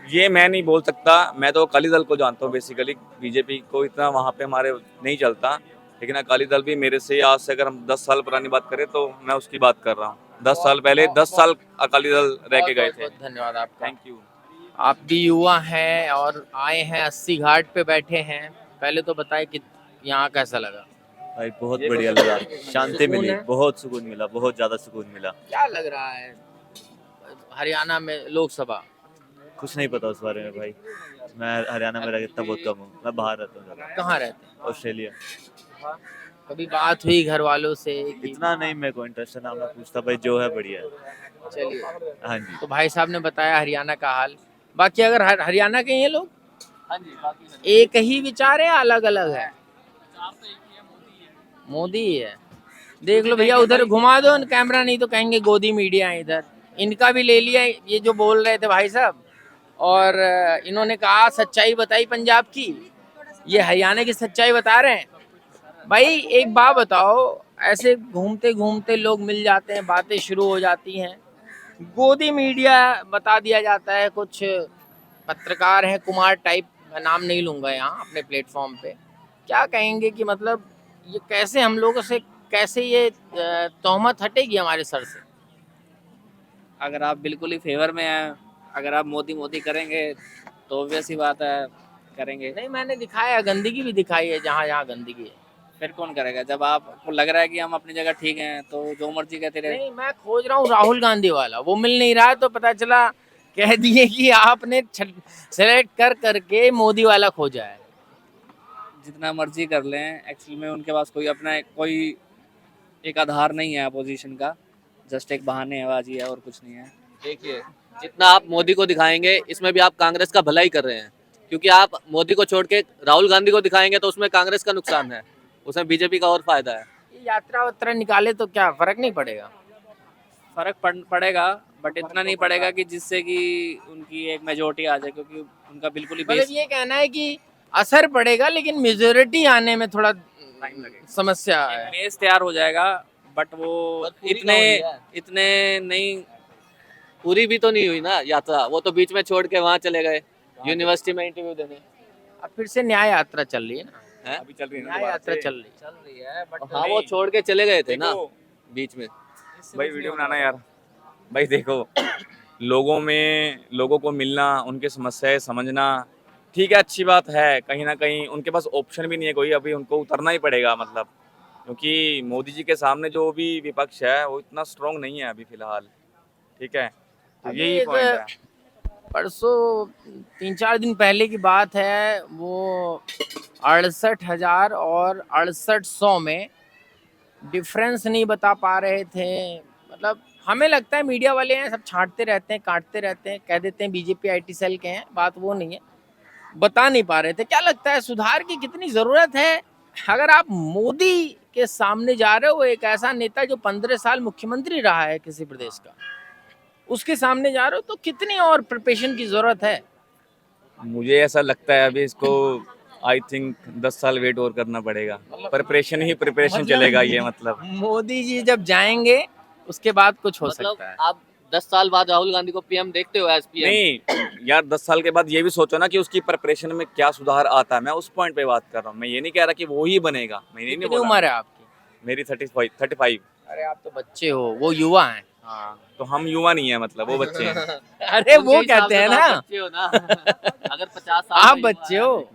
Speaker 3: ये मैं नहीं बोल सकता, मैं तो अकाली दल को जानता हूँ बेसिकली। बीजेपी को इतना वहाँ पे हमारे नहीं चलता, लेकिन अकाली दल भी मेरे से आज से अगर हम 10 साल पुरानी बात करें तो मैं उसकी बात कर रहा हूँ। 10 साल पहले 10 साल अकाली दल रह के गए थे।
Speaker 5: बहुत धन्यवाद आपका।
Speaker 3: Thank you.
Speaker 5: आप भी युवा हैं और आए हैं 80 घाट पे बैठे हैं। पहले तो बताए कि यहाँ कैसा लगा?
Speaker 13: भाई बहुत बढ़िया लगा, शांति
Speaker 5: सुकून
Speaker 13: मिली,
Speaker 5: है?
Speaker 13: बहुत सुकून मिला, बहुत ज्यादा सुकून मिला।
Speaker 5: क्या लग रहा है हरियाणा में लोकसभा?
Speaker 13: कुछ नहीं पता उस बारे में भाई, मैं हरियाणा में रहता बहुत कम हूँ, मैं बाहर रहता हूँ ज्यादा,
Speaker 5: कहाँ रहते हैं?
Speaker 13: ऑस्ट्रेलिया।
Speaker 5: कभी बात हुई घर वालों से कि?
Speaker 13: इतना नहीं मेरे को इंटरेस्ट है ना, मैं पूछता भाई जो है बढ़िया है।
Speaker 5: चलिए,
Speaker 13: हाँ जी।
Speaker 5: तो भाई साहब ने बताया हरियाणा का हाल। बाकी अगर हरियाणा के हैं लोग, एक ही विचार है, अलग अलग है? मोदी ही है। देख लो भैया, उधर घुमा दो कैमरा, नहीं तो कहेंगे गोदी मीडिया है इधर। इनका भी ले लिया ये जो बोल रहे थे भाई साहब, और इन्होंने कहा सच्चाई बताई पंजाब की, ये हरियाणा की सच्चाई बता रहे हैं। भाई एक बात बताओ, ऐसे घूमते घूमते लोग मिल जाते हैं, बातें शुरू हो जाती हैं, गोदी मीडिया बता दिया जाता है। कुछ पत्रकार हैं कुमार टाइप, मैं नाम नहीं लूँगा यहाँ अपने प्लेटफॉर्म पे, क्या कहेंगे कि मतलब ये कैसे हम लोगों से, कैसे ये तोहमत हटेगी हमारे सर से?
Speaker 3: अगर आप बिल्कुल ही फेवर में हैं, अगर आप मोदी मोदी करेंगे तो ऑब्वियस ही बात है करेंगे।
Speaker 5: नहीं, मैंने दिखाया, गंदगी भी दिखाई है जहाँ जहाँ गंदगी है।
Speaker 3: फिर कौन करेगा? जब आपको लग रहा है कि हम अपनी जगह ठीक हैं तो जो मर्जी कहते रहे।
Speaker 5: नहीं, मैं खोज रहा हूँ राहुल गांधी वाला, वो मिल नहीं रहा है, तो पता चला कह दिए कि आपने सेलेक्ट कर करके मोदी वाला खोजा है।
Speaker 3: जितना मर्जी कर लें, एक्चुअली में उनके पास कोई अपना कोई एक आधार नहीं है अपोजिशन का, जस्ट एक बहानेबाजी है और कुछ नहीं है। देखिए, जितना आप मोदी को दिखाएंगे इसमें भी आप कांग्रेस का भला ही कर रहे हैं, क्योंकि आप मोदी को छोड़ के राहुल गांधी को दिखाएंगे तो उसमें कांग्रेस का नुकसान है, उसमें बीजेपी का और फायदा है।
Speaker 5: ये यात्रा वात्रा निकाले तो क्या फर्क नहीं पड़ेगा?
Speaker 3: फर्क पड़ेगा, बट इतना नहीं पड़ेगा कि जिससे कि उनकी एक मेजोरिटी आ जाए, क्योंकि उनका बिल्कुल ही
Speaker 5: मतलब ये कहना है कि असर पड़ेगा लेकिन मेजोरिटी आने में थोड़ा
Speaker 3: टाइम लगेगा,
Speaker 5: समस्या है।
Speaker 3: बेस तैयार हो जाएगा, बट वो इतने नहीं, पूरी भी तो नहीं हुई ना यात्रा, वो तो बीच में छोड़ के वहाँ चले गए यूनिवर्सिटी में इंटरव्यू देने।
Speaker 5: अब फिर से न्याय यात्रा चल रही है ना,
Speaker 3: अभी चल रही है ना
Speaker 5: न्याय यात्रा चल रही
Speaker 3: है बट हाँ वो छोड़ के चले गए थे ना बीच में।
Speaker 4: भाई वीडियो बनाना यार। भाई देखो, लोगों को मिलना, उनकी समस्याएं समझना, ठीक है, अच्छी बात है। कहीं ना कहीं उनके पास ऑप्शन भी नहीं है कोई, अभी उनको उतरना ही पड़ेगा मतलब, क्योंकि मोदी जी के सामने जो भी विपक्ष है वो इतना स्ट्रांग नहीं है अभी फिलहाल। ठीक है, तो
Speaker 5: अभी
Speaker 4: यही
Speaker 5: एक
Speaker 4: पॉइंट है।
Speaker 5: परसों 3-4 दिन पहले की बात है, वो 68,000 और 6800 में डिफरेंस नहीं बता पा रहे थे। मतलब हमें लगता है मीडिया वाले हैं, सब छांटते रहते हैं, काटते रहते हैं, कह देते हैं बीजेपी IT सेल के हैं, बात वो नहीं है, बता नहीं पा रहे थे। क्या लगता है सुधार की कितनी ज़रूरत है? अगर आप मोदी के सामने जा रहे हो, एक ऐसा नेता जो 15 साल मुख्यमंत्री रहा है किसी प्रदेश का, उसके सामने जा रहे हो, तो कितनी और प्रिपरेशन की ज़रूरत है?
Speaker 4: मुझे ऐसा लगता है अभी इसको आई थिंक 10 साल वेट और करना पड़ेगा। प्रिपरेशन ही प्रिपरेशन चलेगा ये मतलब।
Speaker 5: मोदी जी जब जाएंगे उसके बाद कुछ हो
Speaker 3: मतलब
Speaker 5: सकता है।
Speaker 3: आप 10 साल बाद राहुल गांधी को पीएम देखते हो एज पीएम?
Speaker 4: नहीं यार, 10 साल के बाद ये भी सोचो ना कि उसकी प्रिपरेशन में क्या सुधार आता है। मैं उस पॉइंट पे बात कर रहा हूँ, मैं ये नहीं कह रहा कि वो ही बनेगा। मैं ये नहीं
Speaker 5: कितनी
Speaker 4: बोला।
Speaker 5: उम्र है आपकी?
Speaker 4: मेरी 35।
Speaker 5: अरे आप तो बच्चे हो, वो युवा हैं।
Speaker 4: हाँ, तो हम युवा नहीं है मतलब, वो बच्चे हैं।
Speaker 5: अरे
Speaker 3: उनके
Speaker 5: वो
Speaker 3: हिसाब
Speaker 5: कहते
Speaker 3: से
Speaker 5: हैं
Speaker 3: तो
Speaker 5: ना,
Speaker 3: आप बच्चे हो ना। अगर 50 साल
Speaker 5: आप
Speaker 3: का युवा
Speaker 5: बच्चे
Speaker 3: है।
Speaker 5: हो,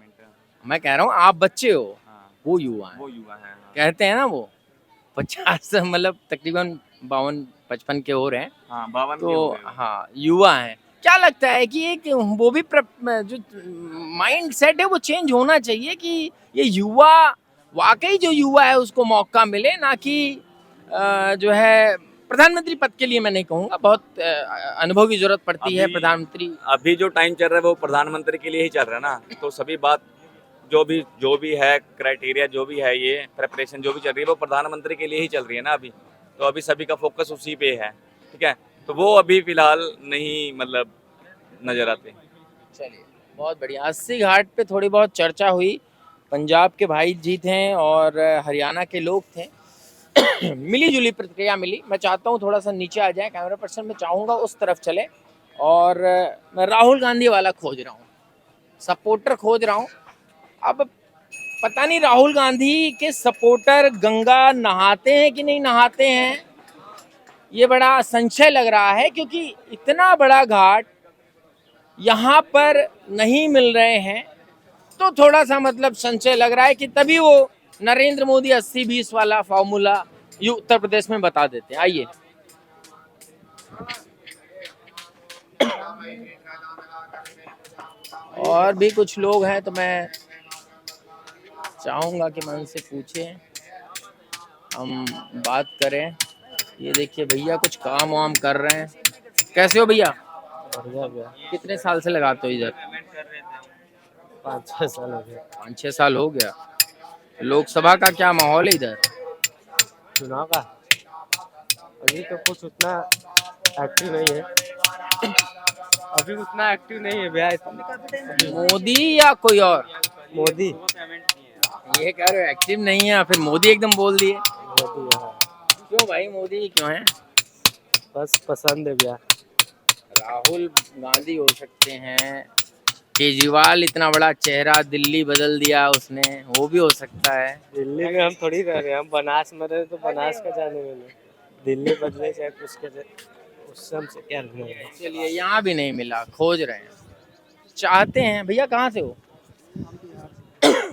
Speaker 5: मैं कह रहा हूँ आप बच्चे हो,
Speaker 4: हाँ,
Speaker 5: वो युवा हैं।
Speaker 4: वो युवा है। हाँ,
Speaker 5: कहते हैं ना वो 50 मतलब तकरीबन 52-55 के हो रहे हैं,
Speaker 4: हाँ 52
Speaker 5: तो
Speaker 4: के हो गए वो।
Speaker 5: हाँ युवा हैं। क्या लगता है कि एक वो भी जो माइंड सेट है वो चेंज होना चाहिए कि ये युवा वाकई जो युवा है उसको मौका मिले, ना कि जो है प्रधानमंत्री पद के लिए मैं नहीं कहूँगा, बहुत अनुभव की जरूरत पड़ती है
Speaker 4: अभी-
Speaker 5: प्रधानमंत्री।
Speaker 4: अभी जो टाइम चल रहा है वो प्रधानमंत्री के लिए ही चल रहा है ना, तो सभी बात जो भी है, क्राइटेरिया जो भी है, ये प्रिपरेशन जो भी चल रही है वो प्रधानमंत्री के लिए ही चल रही है ना अभी। तो अभी सभी का फोकस उसी पे है। ठीक है, तो वो अभी फिलहाल नहीं मतलब नजर आते।
Speaker 5: चलिए बहुत बढ़िया। 80 घाट पे थोड़ी बहुत चर्चा हुई, पंजाब के भाई जी थे और हरियाणा के लोग थे। मिली जुली प्रतिक्रिया मिली। मैं चाहता हूँ थोड़ा सा नीचे आ जाए, कैमरा पर्सन मैं चाहूँगा उस तरफ चले, और मैं राहुल गांधी वाला खोज रहा हूँ, सपोर्टर खोज रहा हूँ। अब पता नहीं राहुल गांधी के सपोर्टर गंगा नहाते हैं कि नहीं नहाते हैं, ये बड़ा संशय लग रहा है, क्योंकि इतना बड़ा घाट यहाँ पर नहीं मिल रहे हैं, तो थोड़ा सा मतलब संशय लग रहा है कि तभी वो नरेंद्र मोदी 80-20 वाला फॉर्मूला उत्तर प्रदेश में बता देते हैं। आइए, और भी कुछ लोग हैं तो मैं चाहूंगा कि मैं उनसे पूछें, हम बात करें। ये देखिए भैया कुछ काम वाम कर रहे हैं। कैसे हो भैया?
Speaker 9: बढ़िया भैया।
Speaker 5: कितने साल से लगाते हो इधर?
Speaker 9: 5-6 साल हो गए।
Speaker 5: 5-6 साल हो गया। लोकसभा का क्या माहौल है इधर?
Speaker 9: चुनाव का अभी तो कुछ उतना एक्टिव नहीं है। अभी उतना एक्टिव नहीं है भैया।
Speaker 5: मोदी या कोई और?
Speaker 9: मोदी।
Speaker 5: ये कह रहे हो एक्टिव नहीं है, फिर मोदी एकदम बोल दिए।
Speaker 9: मोदी है।
Speaker 5: क्यों भाई, मोदी क्यों है?
Speaker 9: बस पसंद है भैया।
Speaker 5: राहुल गांधी हो सकते हैं, केजरीवाल इतना बड़ा चेहरा, दिल्ली बदल दिया उसने, वो भी हो सकता है।
Speaker 9: दिल्ली में हम थोड़ी रह रहे हैं, हम बनास में रहे तो बनास का जाने वाले। दिल्ली बदले चाहे कुछ करे, उससे हमसे क्या लेना है।
Speaker 5: चलिए, यहाँ भी नहीं मिला, खोज रहे हैं, चाहते हैं। भैया कहाँ से हो?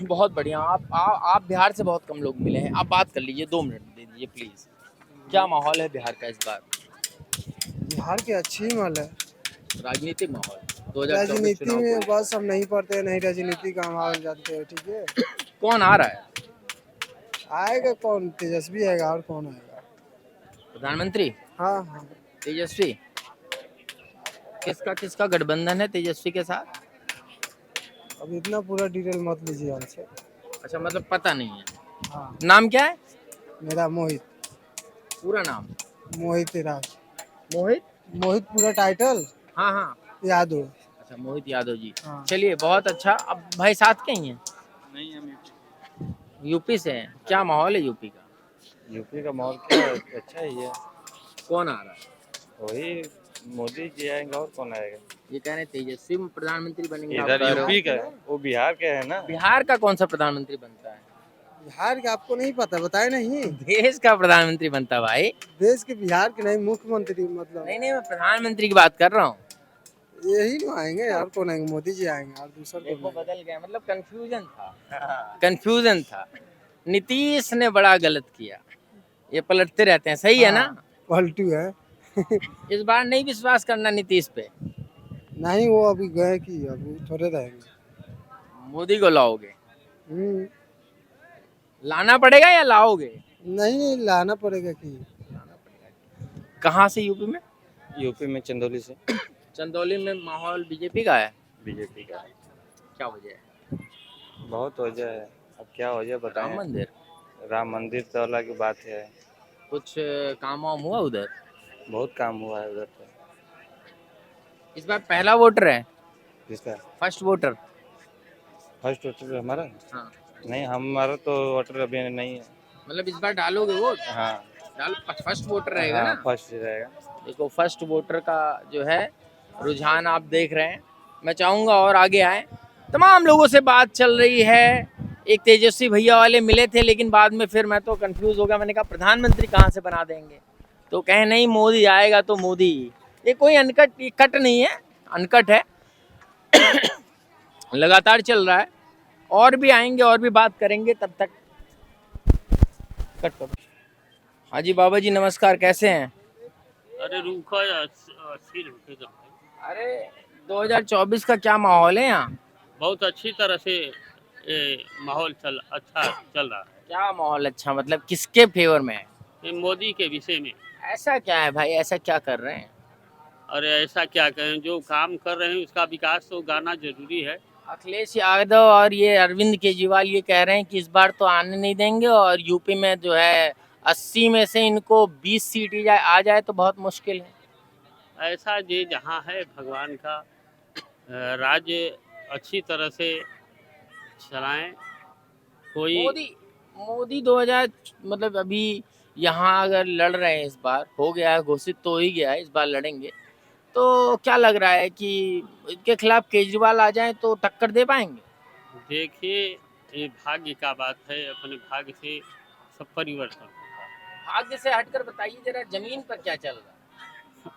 Speaker 5: बहुत बढ़िया। आप बिहार से बहुत कम लोग मिले हैं, आप बात कर लीजिए, 2 मिनट दे दीजिए प्लीज। क्या माहौल है बिहार का इस बार?
Speaker 8: बिहार की अच्छी माल है।
Speaker 5: राजनीतिक माहौल 2024
Speaker 8: राजनीति
Speaker 5: चुनाव
Speaker 8: में
Speaker 5: को
Speaker 8: बस हम नहीं पढ़ते हैं, नहीं राजनीति का माहौल जानते हैं। ठीक है,
Speaker 5: कौन आ रहा है?
Speaker 8: आएगा कौन? तेजस्वी आएगा, और कौन आएगा?
Speaker 5: प्रधानमंत्री?
Speaker 8: हाँ हाँ।
Speaker 5: तेजस्वी? किसका गठबंधन है तेजस्वी के साथ?
Speaker 8: अब इतना पूरा डिटेल मत लीजिए हमसे।
Speaker 5: अच्छा, मतलब पता नहीं है।
Speaker 8: हाँ।
Speaker 5: नाम क्या है?
Speaker 8: मेरा मोहित।
Speaker 5: पूरा नाम?
Speaker 8: मोहित राज।
Speaker 5: मोहित?
Speaker 8: मोहित पूरा टाइटल?
Speaker 5: हाँ हाँ,
Speaker 8: यादव।
Speaker 5: अच्छा मोहित यादव जी।
Speaker 8: हाँ।
Speaker 5: चलिए बहुत अच्छा। अब भाई साथ के ही हैं?
Speaker 9: नहीं, हम
Speaker 5: यूपी से हैं। क्या माहौल है यूपी का?
Speaker 9: यूपी का माहौल क्या अच्छा ही है।
Speaker 5: कौन आ रहा है?
Speaker 9: वही मोदी जी आएंगे और कौन आएगा?
Speaker 5: ये कह रहे हैं तेजस्वी प्रधानमंत्री बनेंगे, आप
Speaker 9: इधर
Speaker 5: कह रहे हो।
Speaker 9: यूपी का है, वो बिहार के है ना।
Speaker 5: बिहार का कौन सा प्रधानमंत्री बनता है?
Speaker 8: बिहार के आपको नहीं पता, बताए नहीं।
Speaker 5: देश का प्रधानमंत्री बनता है भाई।
Speaker 8: देश के बिहार के नहीं, मुख्यमंत्री मतलब।
Speaker 5: नहीं नहीं, मैं प्रधानमंत्री की बात कर रहा हूँ।
Speaker 8: यही ना आएंगे यार, कौन आएंगे? मोदी जी आएंगे और दूसरा
Speaker 5: देखो बदल गया, मतलब कंफ्यूजन था, कंफ्यूजन था। नीतीश ने बड़ा गलत किया, ये पलटते रहते हैं, सही है ना?
Speaker 8: पलटू है।
Speaker 5: इस बार नहीं विश्वास करना नीतीश पे।
Speaker 8: नहीं, वो अभी गए कि अभी थोड़े रहेंगे।
Speaker 5: मोदी को लाओगे?
Speaker 8: हम्म,
Speaker 5: लाना पड़ेगा या लाओगे?
Speaker 8: नहीं लाना पड़ेगा कि।
Speaker 5: कहाँ से? यूपी में?
Speaker 9: यूपी में चंदौली से।
Speaker 5: चंदौली में माहौल बीजेपी का है।
Speaker 9: बीजेपी का
Speaker 5: क्या वजह है?
Speaker 9: बहुत वजह है, अब क्या वजह
Speaker 5: राम
Speaker 9: बताएं।
Speaker 5: मंदिर?
Speaker 9: राम मंदिर तो अलग की बात है,
Speaker 5: कुछ काम वाम हुआ उधर?
Speaker 9: बहुत काम हुआ है उधर तो।
Speaker 5: इस बार पहला वोटर है?
Speaker 9: किसका?
Speaker 5: First voter?
Speaker 9: फर्स्ट वोटर हमारा?
Speaker 5: हाँ,
Speaker 9: नहीं, हमारा तो वोटर अभी नहीं है।
Speaker 5: मतलब इस बार डालोगे वोट?
Speaker 9: हाँ
Speaker 5: डाल, फर्स्ट वोटर रहेगा ना?
Speaker 9: फर्स्ट रहेगा।
Speaker 5: देखो फर्स्ट वोटर का जो है रुझान आप देख रहे हैं। मैं चाहूँगा और आगे आए। तमाम लोगों से बात चल रही है। एक तेजस्वी भैया वाले मिले थे, लेकिन बाद में फिर मैं तो कंफ्यूज हो गया। मैंने कहा प्रधानमंत्री कहाँ से बना देंगे, तो कहे नहीं मोदी आएगा तो मोदी ही। ये कोई कट नहीं है, अनकट है। लगातार चल रहा है, और भी आएंगे और भी बात करेंगे। तब तक कट करो। हाँ जी बाबा जी नमस्कार, कैसे हैं?
Speaker 12: अरे रुको यार, 80 रुपये का।
Speaker 5: अरे 2024 का क्या माहौल है यहाँ?
Speaker 12: बहुत अच्छी तरह से माहौल अच्छा चल रहा है।
Speaker 5: क्या माहौल अच्छा, मतलब किसके फेवर में है?
Speaker 12: ये मोदी के विषय में।
Speaker 5: ऐसा क्या है भाई, ऐसा क्या कर रहे हैं?
Speaker 12: अरे ऐसा क्या करें, जो काम कर रहे हैं उसका विकास तो गाना जरूरी है।
Speaker 5: अखिलेश यादव और ये अरविंद केजरीवाल ये कह रहे हैं कि इस बार तो आने नहीं देंगे, और यूपी में जो है 80 में से इनको 20 सीट ही आ जाए तो बहुत मुश्किल है।
Speaker 12: ऐसा ये जहाँ है भगवान का राज्य अच्छी तरह से चलाएं। कोई
Speaker 5: मोदी 2000 मतलब अभी यहाँ अगर लड़ रहे हैं, इस बार हो गया है, घोषित तो ही गया है, इस बार लड़ेंगे, तो क्या लग रहा है कि इनके खिलाफ केजरीवाल आ जाए तो टक्कर दे पाएंगे?
Speaker 12: देखिए, ये भाग्य का बात है, अपने भाग्य से सब परिवर्तन होता है।
Speaker 5: भाग्य से हटकर बताइए जरा, जमीन पर क्या चल रहा है?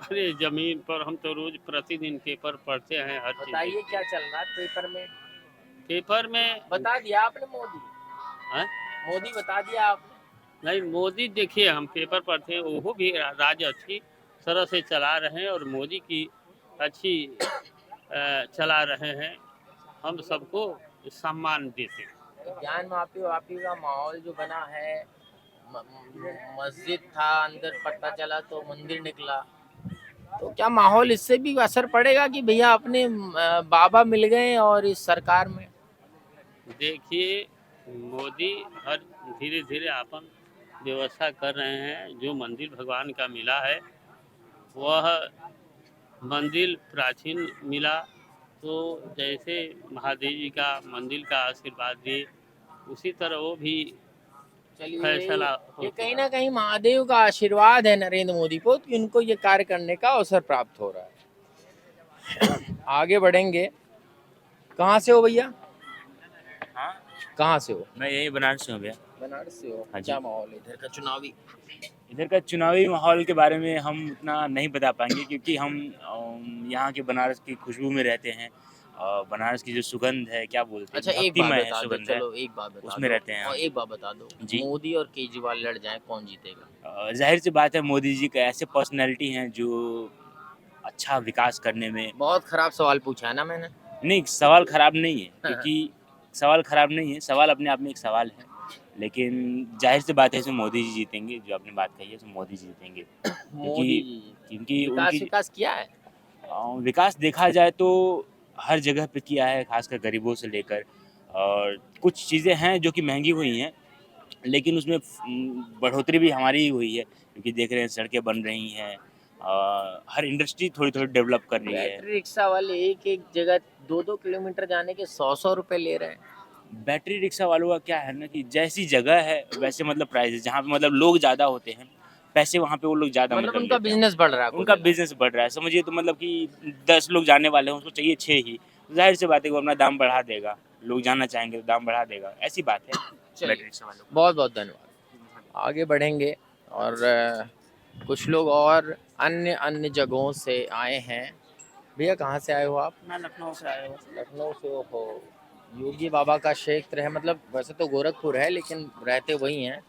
Speaker 12: अरे जमीन पर हम तो रोज प्रतिदिन पेपर पढ़ते हैं, हर चीज।
Speaker 5: बताइए क्या चल रहा है पेपर में?
Speaker 12: पेपर में
Speaker 5: बता दिया आपने मोदी?
Speaker 12: हैं?
Speaker 5: मोदी बता दिया आप?
Speaker 12: नहीं, मोदी देखिए, हम पेपर पढ़ते हैं, वो भी राज्य अच्छी तरह से चला रहे हैं और मोदी की अच्छी चला रहे हैं। हम सबको सम्मान देते हैं।
Speaker 5: ज्ञान वापी का माहौल जो बना है, मस्जिद था, अंदर पता चला तो मंदिर निकला, तो क्या माहौल इससे भी असर पड़ेगा कि भैया अपने बाबा मिल गए और इस सरकार में?
Speaker 12: देखिए, मोदी हर धीरे धीरे अपन व्यवस्था कर रहे हैं। जो मंदिर भगवान का मिला है, वह मंदिर प्राचीन मिला, तो जैसे महादेव जी का मंदिर का आशीर्वाद दिए, उसी तरह वो भी फैसला
Speaker 5: ये कहीं ना कहीं महादेव का आशीर्वाद है नरेंद्र मोदी को कि उनको ये कार्य करने का अवसर प्राप्त हो रहा है। आगे बढ़ेंगे। कहाँ से हो भैया?
Speaker 13: हाँ,
Speaker 5: कहाँ से हो?
Speaker 13: मैं यही बनारस से हूँ भैया।
Speaker 5: बनारस से हो?
Speaker 13: हाँ जी।
Speaker 5: क्या माहौल है इधर का चुनावी?
Speaker 13: इधर का चुनावी माहौल के बारे में हम उतना नहीं बता पाएंगे, क्योंकि हम यहाँ के बनारस की खुशबू में रहते हैं, और बनारस की जो सुगंध है, क्या बोलते हैं,
Speaker 5: अच्छा एक बात
Speaker 13: भक्तिमय
Speaker 5: बता दो,
Speaker 13: सुगंध है,
Speaker 5: चलो एक बात बता
Speaker 13: उसमें
Speaker 5: दो,
Speaker 13: रहते हैं।
Speaker 5: और एक बात बता दो,
Speaker 13: जी।
Speaker 5: मोदी और केजरीवाल लड़ जाए, कौन जीतेगा?
Speaker 13: जाहिर सी बात है, मोदी जी का ऐसे पर्सनैलिटी हैं जो अच्छा विकास करने में।
Speaker 5: बहुत खराब सवाल पूछा है ना मैंने?
Speaker 13: नहीं, सवाल खराब नहीं है, क्योंकि सवाल खराब नहीं है, सवाल अपने आप में एक सवाल है, लेकिन जाहिर सी बात है इसमें मोदी जी जीतेंगे। जो आपने बात कही है इसमें मोदी जी जीतेंगे, क्योंकि
Speaker 5: विकास किया है।
Speaker 13: विकास देखा जाए तो हर जगह पे किया है, खासकर गरीबों से लेकर, और कुछ चीज़ें हैं जो कि महंगी हुई हैं, लेकिन उसमें बढ़ोतरी भी हमारी ही हुई है, क्योंकि देख रहे हैं सड़कें बन रही हैं, हर इंडस्ट्री थोड़ी थोड़ी डेवलप कर रही है।
Speaker 5: बैटरी रिक्शा वाले एक जगह 2-2 किलोमीटर जाने के 100-100 रुपए ले रहे हैं।
Speaker 13: बैटरी रिक्शा वालों का क्या है ना कि जैसी जगह है वैसे मतलब प्राइस है। जहाँ पे मतलब लोग ज़्यादा होते हैं पैसे वहाँ पे वो लोग ज्यादा
Speaker 5: मतलब
Speaker 13: मतलब
Speaker 5: उनका
Speaker 13: लेते हैं।
Speaker 5: बिजनेस बढ़ रहा है
Speaker 13: उनका बिजनेस बढ़ रहा है, समझिए तो मतलब कि 10 लोग जाने वाले हैं, उसको चाहिए 6 ही, जाहिर सी बात है कि वो अपना दाम बढ़ा देगा, लोग जाना चाहेंगे तो दाम बढ़ा देगा, ऐसी बात है
Speaker 5: चलिए,
Speaker 13: बैटरी रिक्शा वालों की।
Speaker 5: बहुत बहुत धन्यवाद। आगे बढ़ेंगे और कुछ लोग और अन्य अन्य जगहों से आए हैं। भैया कहाँ से आए हो आप?
Speaker 7: मैं लखनऊ से आया हूँ।
Speaker 5: लखनऊ से हो। योगी बाबा का क्षेत्र है, मतलब वैसे तो गोरखपुर है लेकिन रहते वही हैं।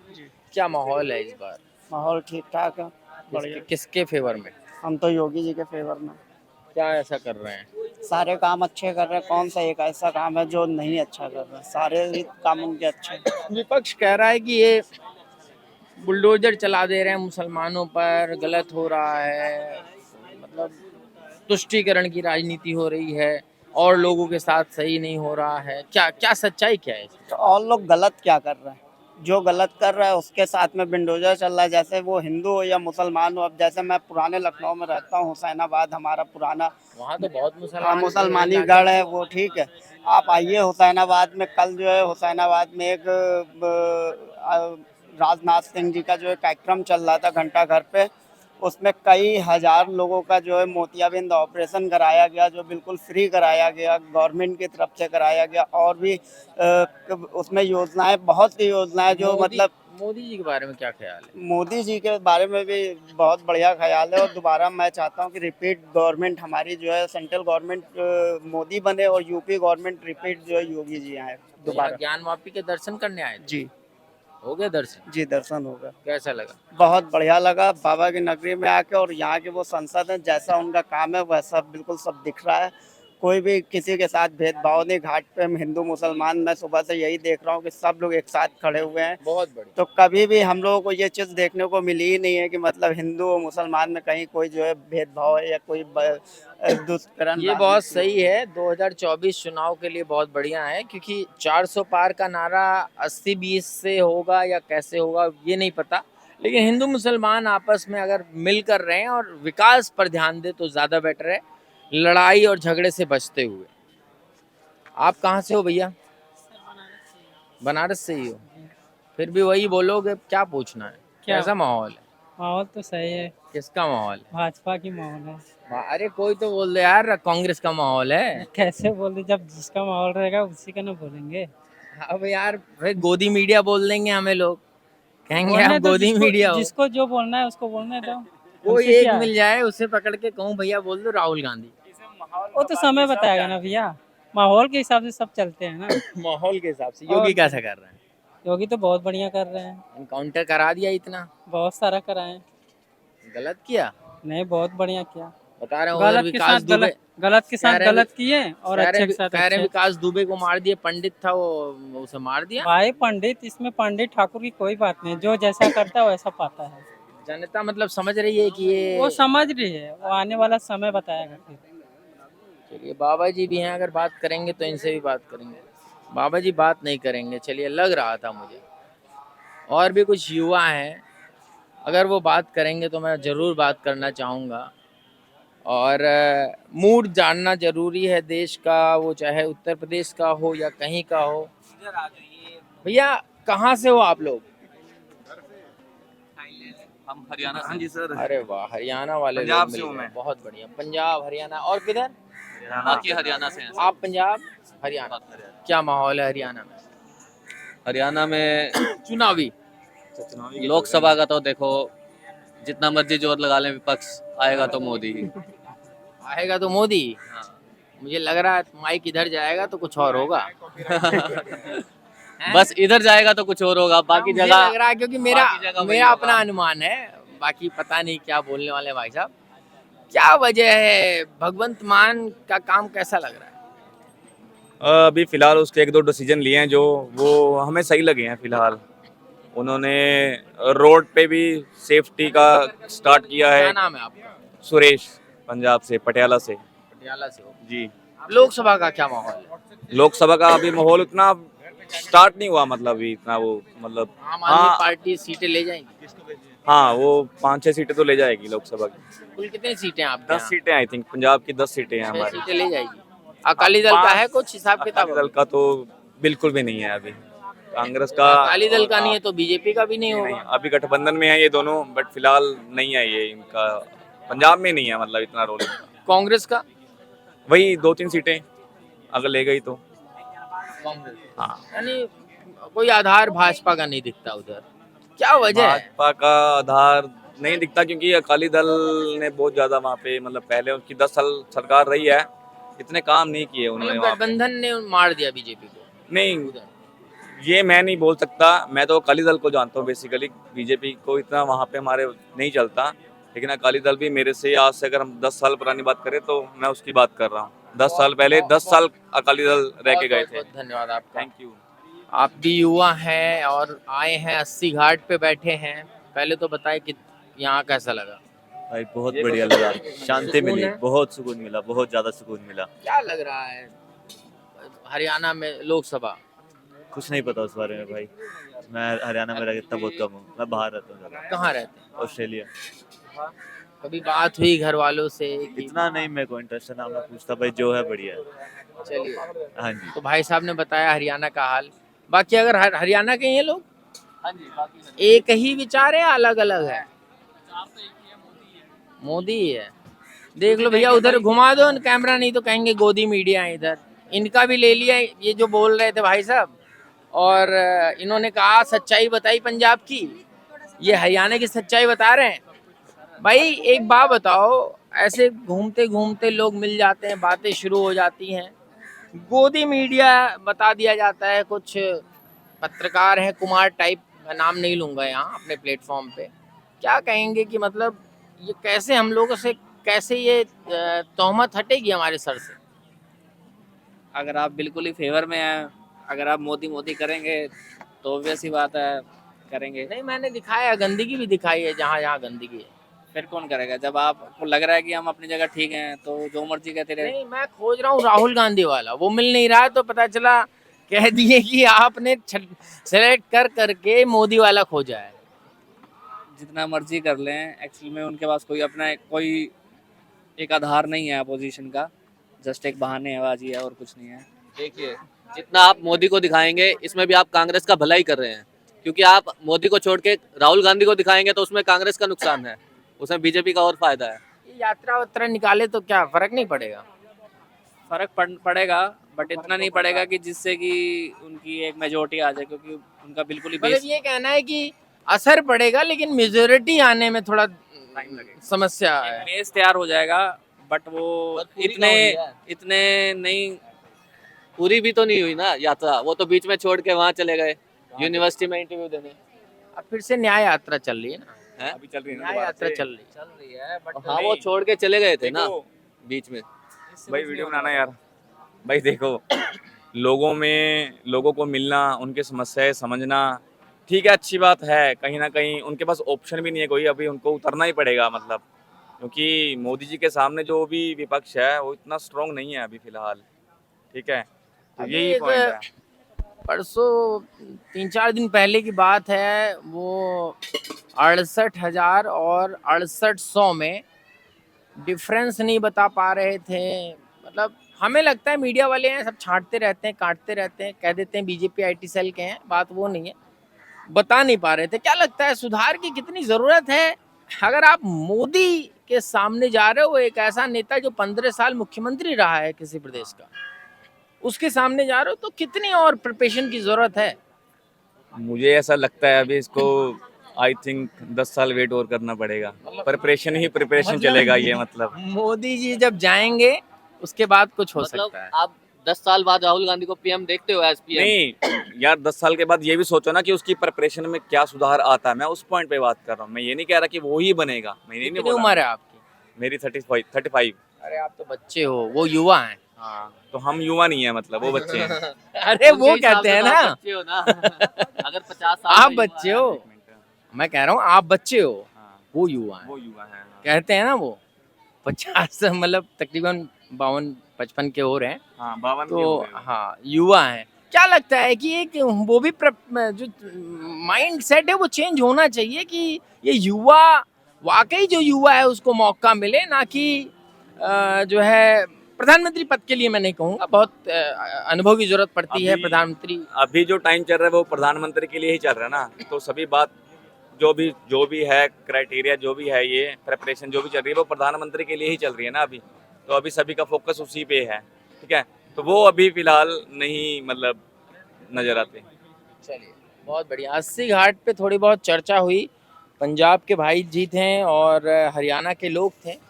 Speaker 5: क्या माहौल है इस बार?
Speaker 7: माहौल ठीक ठाक है, बढ़िया।
Speaker 5: किसके फेवर में?
Speaker 7: हम तो योगी जी के फेवर में।
Speaker 5: क्या ऐसा कर रहे हैं?
Speaker 7: सारे काम अच्छे कर रहे हैं, कौन सा एक ऐसा काम है जो नहीं अच्छा कर रहा है, सारे ही काम उनके अच्छे हैं।
Speaker 5: विपक्ष कह रहा है कि ये बुलडोजर चला दे रहे हैं मुसलमानों पर, गलत हो रहा है, मतलब तुष्टीकरण की राजनीति हो रही है और लोगों के साथ सही नहीं हो रहा है। क्या क्या सच्चाई क्या है?
Speaker 7: तो और लोग गलत क्या कर रहे हैं? जो गलत कर रहा है उसके साथ में बिल्डोजर चल रहा है, जैसे वो हिंदू हो या मुसलमान हो। अब जैसे मैं पुराने लखनऊ में रहता हूँ, हुसैनाबाद हमारा पुराना
Speaker 5: वहाँ तो बहुत
Speaker 7: मुसलमानी गढ़ है, वो ठीक है। आप आइए हुसैनाबाद में, कल जो है हुसैनाबाद में एक राजनाथ सिंह जी का जो है कार्यक्रम चल रहा था घंटा घर पे, उसमें कई हजार लोगों का जो है मोतियाबिंद ऑपरेशन कराया गया, जो बिल्कुल फ्री कराया गया, गवर्नमेंट की तरफ से कराया गया। और भी उसमें योजनाएं, बहुत सी योजनाएं जो मतलब
Speaker 5: मोदी जी के बारे में क्या ख्याल है?
Speaker 7: मोदी जी के बारे में भी बहुत बढ़िया ख्याल है। और दोबारा मैं चाहता हूं कि रिपीट गवर्नमेंट हमारी जो है, सेंट्रल गवर्नमेंट मोदी बने और यूपी गवर्नमेंट रिपीट जो है योगी जी आए दोबारा।
Speaker 5: ज्ञान वापी के दर्शन करने आए थे?
Speaker 7: जी
Speaker 5: हो गए दर्शन?
Speaker 7: जी, दर्शन होगा।
Speaker 5: कैसा लगा?
Speaker 7: बहुत बढ़िया लगा बाबा की नगरी में आके। और यहाँ के वो संसद हैं, जैसा उनका काम है वैसा बिल्कुल सब दिख रहा है। कोई भी किसी के साथ भेदभाव नहीं। घाट पे हम हिंदू मुसलमान, मैं सुबह से यही देख रहा हूँ कि सब लोग एक साथ खड़े हुए हैं।
Speaker 5: बहुत बढ़िया।
Speaker 7: तो कभी भी हम लोगों को ये चीज़ देखने को मिली ही नहीं है कि मतलब हिंदू और मुसलमान में कहीं कोई जो है भेदभाव है या कोई दुष्करण।
Speaker 5: ये बहुत सही है। 2024 चुनाव के लिए बहुत बढ़िया है, क्योंकि 400 पार का नारा 80-20 से होगा या कैसे होगा ये नहीं पता, लेकिन हिंदू मुसलमान आपस में अगर मिलकर रहें और विकास पर ध्यान दे तो ज़्यादा बेटर है, लड़ाई और झगड़े से बचते हुए। आप कहाँ से हो भैया? बनारस से ही हो? फिर भी वही बोलोगे, क्या पूछना है? कैसा माहौल है?
Speaker 14: माहौल तो सही है।
Speaker 5: किसका माहौल है?
Speaker 14: भाजपा की माहौल है।
Speaker 5: अरे कोई तो बोल दे यार, कांग्रेस का माहौल है।
Speaker 14: कैसे बोल दे, जब जिसका माहौल रहेगा उसी का ना बोलेंगे।
Speaker 5: अब यार फिर गोदी मीडिया बोल देंगे हमें लोग, कहेंगे
Speaker 14: बोलने
Speaker 5: आप
Speaker 14: दो,
Speaker 5: गोदी मीडिया हो।
Speaker 14: जिसको जो बोलना है उसको बोलने दो।
Speaker 5: कोई
Speaker 14: हमसे
Speaker 5: एक
Speaker 14: क्या है?
Speaker 5: मिल जाए उसे पकड़ के कहूँ भैया बोल दो राहुल गांधी।
Speaker 14: वो तो समय बताएगा ना भैया, माहौल के हिसाब से सब चलते हैं ना।
Speaker 5: माहौल के हिसाब से योगी कैसा कर रहे हैं?
Speaker 14: योगी तो बहुत बढ़िया कर रहे हैं।
Speaker 5: एनकाउंटर करा दिया इतना?
Speaker 14: बहुत सारा कराए।
Speaker 5: गलत किया?
Speaker 14: नहीं, बहुत बढ़िया किया।
Speaker 5: बता रहे
Speaker 14: गलत के साथ गलत के साथ गलत किए और अच्छे के साथ
Speaker 5: कह रहे
Speaker 14: अच्छे।
Speaker 5: विकास दुबे को मार दिए, पंडित था वो, उसे मार दिया।
Speaker 14: भाई पंडित, इसमें पंडित ठाकुर की कोई बात नहीं, जो जैसा करता है वैसा पाता है।
Speaker 5: जनता मतलब समझ रही है कि ये,
Speaker 14: वो समझ रही है, वो आने वाला समय बताएगा फिर।
Speaker 5: चलिए बाबा जी भी हैं, अगर बात करेंगे तो इनसे भी बात करेंगे। बाबा जी बात नहीं करेंगे, चलिए लग रहा था मुझे। और भी कुछ युवा हैं, अगर वो बात करेंगे तो मैं ज़रूर बात करना चाहूँगा। और मूड जानना ज़रूरी है देश का, वो चाहे उत्तर प्रदेश का हो या कहीं का हो। भैया कहाँ से हो आप लोग?
Speaker 3: हम हरियाणा। हाँ जी सर।
Speaker 5: अरे वाह, हरियाणा वाले लोग
Speaker 3: पंजाब
Speaker 5: मिल
Speaker 3: से हूँ
Speaker 5: गए।
Speaker 3: मैं।
Speaker 5: बहुत बढ़िया। पंजाब, हरियाणा और किधर?
Speaker 3: बाकी हरियाणा से हैं।
Speaker 5: आप पंजाब, हरियाणा। क्या माहौल है हरियाणा में?
Speaker 3: हरियाणा में
Speaker 5: चुनावी
Speaker 3: लोकसभा का तो देखो, जितना मर्जी जोर लगा लें विपक्ष, आएगा तो मोदी ही।
Speaker 5: आएगा तो मोदी। मुझे लग रहा है माइक इधर जाएगा तो कुछ और होगा।
Speaker 3: बस इधर जाएगा तो कुछ और होगा, बाकी
Speaker 5: मुझे
Speaker 3: जगह
Speaker 5: लग रहा है, क्योंकि मेरा अपना अनुमान है, बाकी पता नहीं क्या बोलने वाले भाई साहब। क्या वजह है? भगवंत मान का काम कैसा लग रहा है?
Speaker 15: अभी फिलहाल उसके 1-2 डिसीजन लिए हैं जो वो हमें सही लगे हैं। फिलहाल उन्होंने रोड पे भी सेफ्टी का स्टार्ट किया है।
Speaker 5: क्या नाम है आपका?
Speaker 15: सुरेश, पंजाब से, पटियाला से।
Speaker 5: पटियाला से हो?
Speaker 15: जी।
Speaker 5: लोकसभा का क्या माहौल है?
Speaker 15: लोकसभा का अभी माहौल उतना स्टार्ट नहीं हुआ, मतलब अभी इतना वो मतलब
Speaker 5: आम आदमी पार्टी सीटें ले जाएंगी?
Speaker 15: हाँ, वो 5-6 सीटें तो ले जाएगी लोकसभा की।
Speaker 5: कुल कितनी सीटें आप?
Speaker 15: 10 सीटें आई थिंक, पंजाब की 10 सीटें हैं
Speaker 5: 6
Speaker 15: हमारी।
Speaker 5: सीटें ले जाएगी। अकाली दल का है कुछ हिसाब किताब?
Speaker 15: अकाली दल का तो बिल्कुल भी नहीं है अभी। कांग्रेस का
Speaker 5: अकाली दल का नहीं है तो बीजेपी का भी नहीं
Speaker 15: नहीं,
Speaker 5: होगा।
Speaker 15: अभी गठबंधन में है ये दोनों, बट फिलहाल नहीं है ये इनका, पंजाब में नहीं है मतलब इतना रोल इनका।
Speaker 5: कांग्रेस का
Speaker 15: वही 2-3 सीटें अगर ले गई तो।
Speaker 5: कांग्रेस,
Speaker 15: हाँ,
Speaker 5: यानी कोई आधार भाजपा का नहीं दिखता उधर, क्या वजह है?
Speaker 15: भाजपा का आधार नहीं दिखता क्योंकि अकाली दल ने बहुत ज्यादा वहाँ पे, मतलब पहले उनकी 10 साल सरकार रही है, इतने काम नहीं किए उन्होंने
Speaker 5: मतलब
Speaker 15: वहाँ पे।
Speaker 5: गठबंधन ने मार दिया बीजेपी को
Speaker 15: नहीं,
Speaker 5: उधर।
Speaker 15: ये मैं नहीं बोल सकता, मैं तो अकाली दल को जानता हूँ बेसिकली, बीजेपी को इतना वहाँ पे हमारे नहीं चलता, लेकिन अकाली दल भी मेरे से आज से अगर हम 10 साल पुरानी बात करें तो मैं उसकी बात कर रहा हूँ। 10 साल पहले 10 साल अकाली दल रह के गए थे।
Speaker 5: बहुत धन्यवाद आपका।
Speaker 15: Thank you.
Speaker 5: आप भी युवा हैं और आए हैं 80 घाट पे बैठे हैं, पहले तो बताए कि यहाँ कैसा लगा?
Speaker 16: भाई बहुत बढ़िया लगा, शांति
Speaker 5: सुकून
Speaker 16: मिली,
Speaker 5: है?
Speaker 16: बहुत सुकून मिला, बहुत ज्यादा सुकून मिला।
Speaker 5: क्या लग रहा है हरियाणा में लोकसभा?
Speaker 16: कुछ नहीं पता उस बारे में भाई, मैं हरियाणा में रहता बहुत कम हूँ, मैं बाहर रहता हूँ ज्यादा।
Speaker 5: कहाँ रहते हैं?
Speaker 16: ऑस्ट्रेलिया।
Speaker 5: कभी बात हुई घर वालों से कि
Speaker 16: इतना नहीं मेरे को इंटरेस्ट है ना, मैं पूछता भाई जो है बढ़िया है।
Speaker 5: चलिए,
Speaker 16: हाँ जी।
Speaker 5: तो भाई साहब ने बताया हरियाणा का हाल। बाकी अगर हरियाणा के ये लोग एक ही विचार है, अलग अलग है? मोदी ही है। देख लो भैया, उधर घुमा दो कैमरा, नहीं तो कहेंगे गोदी मीडिया है इधर। इनका भी ले लिया ये जो बोल रहे थे भाई साहब, और इन्होंने कहा सच्चाई बताई पंजाब की, ये हरियाणा की सच्चाई बता रहे हैं। भाई एक बात बताओ, ऐसे घूमते घूमते लोग मिल जाते हैं, बातें शुरू हो जाती हैं, गोदी मीडिया बता दिया जाता है। कुछ पत्रकार हैं कुमार टाइप, मैं नाम नहीं लूँगा यहाँ अपने प्लेटफॉर्म पे, क्या कहेंगे कि मतलब ये कैसे हम लोगों से, कैसे ये तोहमत हटेगी हमारे सर से?
Speaker 3: अगर आप बिल्कुल ही फेवर में हैं, अगर आप मोदी मोदी करेंगे तो ऑब्वियस ही बात है करेंगे।
Speaker 5: नहीं, मैंने दिखाया, गंदगी भी दिखाई है जहाँ जहाँ गंदगी है।
Speaker 3: फिर कौन करेगा? जब आपको लग रहा है कि हम अपनी जगह ठीक हैं तो जो मर्जी कहते रहे।
Speaker 5: नहीं, मैं खोज रहा हूँ राहुल गांधी वाला, वो मिल नहीं रहा है, तो पता चला कह दिए कि आपने सेलेक्ट कर करके मोदी वाला खोजा है।
Speaker 3: जितना मर्जी कर लें, एक्चुअल में उनके पास कोई अपना कोई एक आधार नहीं है अपोजिशन का, जस्ट एक बहानेबाजी है और कुछ नहीं है।
Speaker 17: देखिए, जितना आप मोदी को दिखाएंगे इसमें भी आप कांग्रेस का भला ही कर रहे हैं, क्योंकि आप मोदी को छोड़ के राहुल गांधी को दिखाएंगे तो उसमें कांग्रेस का नुकसान है, उसमें बीजेपी का और फायदा है।
Speaker 5: ये यात्रा वात्रा निकाले तो क्या फर्क नहीं पड़ेगा?
Speaker 3: फर्क पड़ेगा, बट इतना नहीं पड़ेगा कि जिससे कि उनकी एक मेजोरिटी आ जाए, क्योंकि उनका बिल्कुल ही
Speaker 5: मतलब
Speaker 3: बेस
Speaker 5: ये कहना है कि असर पड़ेगा लेकिन मेजोरिटी आने में थोड़ा समस्या है।
Speaker 3: बेस तैयार हो जाएगा, बट वो इतने नहीं,
Speaker 17: पूरी भी तो नहीं हुई ना यात्रा, वो तो बीच में छोड़ के वहाँ चले गए यूनिवर्सिटी में इंटरव्यू देने।
Speaker 5: अब फिर से न्याय यात्रा चल रही है ना,
Speaker 15: अभी चल रही है ना
Speaker 5: न्याय यात्रा चल रही
Speaker 3: है, बट
Speaker 17: हाँ, वो छोड़ के चले गए थे ना बीच में।
Speaker 15: भाई वीडियो बनाना यार। भाई देखो, लोगों को मिलना, उनकी समस्याएं समझना, ठीक है, अच्छी बात है। कहीं ना कहीं उनके पास ऑप्शन भी नहीं है कोई, अभी उनको उतरना ही पड़ेगा, मतलब क्योंकि मोदी जी के सामने जो भी विपक्ष है वो इतना स्ट्रांग नहीं है अभी फिलहाल, ठीक है, तो
Speaker 5: अभी
Speaker 15: यही
Speaker 5: एक
Speaker 15: पॉइंट है।
Speaker 5: परसों 3-4 दिन पहले की बात है, वो 68,000 और 6800 में डिफरेंस नहीं बता पा रहे थे। मतलब हमें लगता है मीडिया वाले हैं, सब छांटते रहते हैं, काटते रहते हैं, कह देते हैं बीजेपी IT सेल के हैं, बात वो नहीं है, बता नहीं पा रहे थे। क्या लगता है सुधार की कितनी ज़रूरत है? अगर आप मोदी के सामने जा रहे हो, एक ऐसा नेता जो 15 साल मुख्यमंत्री रहा है किसी प्रदेश का, उसके सामने जा रहे हो, तो कितनी और प्रिपरेशन की ज़रूरत है?
Speaker 15: मुझे ऐसा लगता है अभी इसको आई थिंक 10 साल वेट और करना पड़ेगा, प्रिपरेशन ही प्रिपरेशन चलेगा ये, मतलब
Speaker 5: मोदी जी जब जाएंगे उसके बाद कुछ हो सकता है।
Speaker 17: आप 10 साल बाद राहुल गांधी को पीएम देखते हो एज पीएम?
Speaker 15: नहीं यार, 10 साल के बाद ये भी सोचो ना कि उसकी प्रिपरेशन में क्या सुधार आता है, मैं उस पॉइंट पे बात कर रहा हूँ। मैं ये नहीं कह रहा कि वो ही बनेगा, मैं ये नहीं
Speaker 5: कितनी
Speaker 15: बोल
Speaker 5: उम्र है आपकी?
Speaker 15: मेरी 35।
Speaker 5: अरे आप तो बच्चे हो, वो युवा हैं।
Speaker 15: हाँ, तो हम युवा नहीं है, मतलब वो बच्चे हैं।
Speaker 5: अरे वो कहते हैं ना,
Speaker 17: बच्चे हो ना। अगर 50 साल
Speaker 5: आप
Speaker 17: का
Speaker 5: बच्चे हो, मैं कह रहा हूँ आप बच्चे हो, वो युवा है,
Speaker 15: वो युवा है।
Speaker 5: कहते हैं ना वो 50 मतलब तकरीबन 52-55 के हो रहे हैं,
Speaker 15: हाँ, 52
Speaker 5: तो हाँ युवा हैं। क्या लगता है कि एक वो भी जो माइंड सेट है वो चेंज होना चाहिए कि ये युवा, वाकई जो युवा है उसको मौका मिले, ना कि जो है प्रधानमंत्री पद के लिए मैं नहीं कहूंगा, बहुत अनुभव की जरूरत पड़ती है प्रधानमंत्री।
Speaker 15: अभी जो टाइम चल रहा है वो प्रधानमंत्री के लिए ही चल रहा है ना, तो सभी बात जो भी है क्राइटेरिया, जो भी है, ये प्रेपरेशन जो भी चल रही है वो प्रधानमंत्री के लिए ही चल रही है ना अभी। तो अभी सभी का फोकस उसी पे है, ठीक है, तो वो अभी फिलहाल नहीं मतलब नजर आते।
Speaker 5: चलिए बहुत बढ़िया। 80 घाट पे थोड़ी बहुत चर्चा हुई, पंजाब के भाई जी थे और हरियाणा के लोग थे।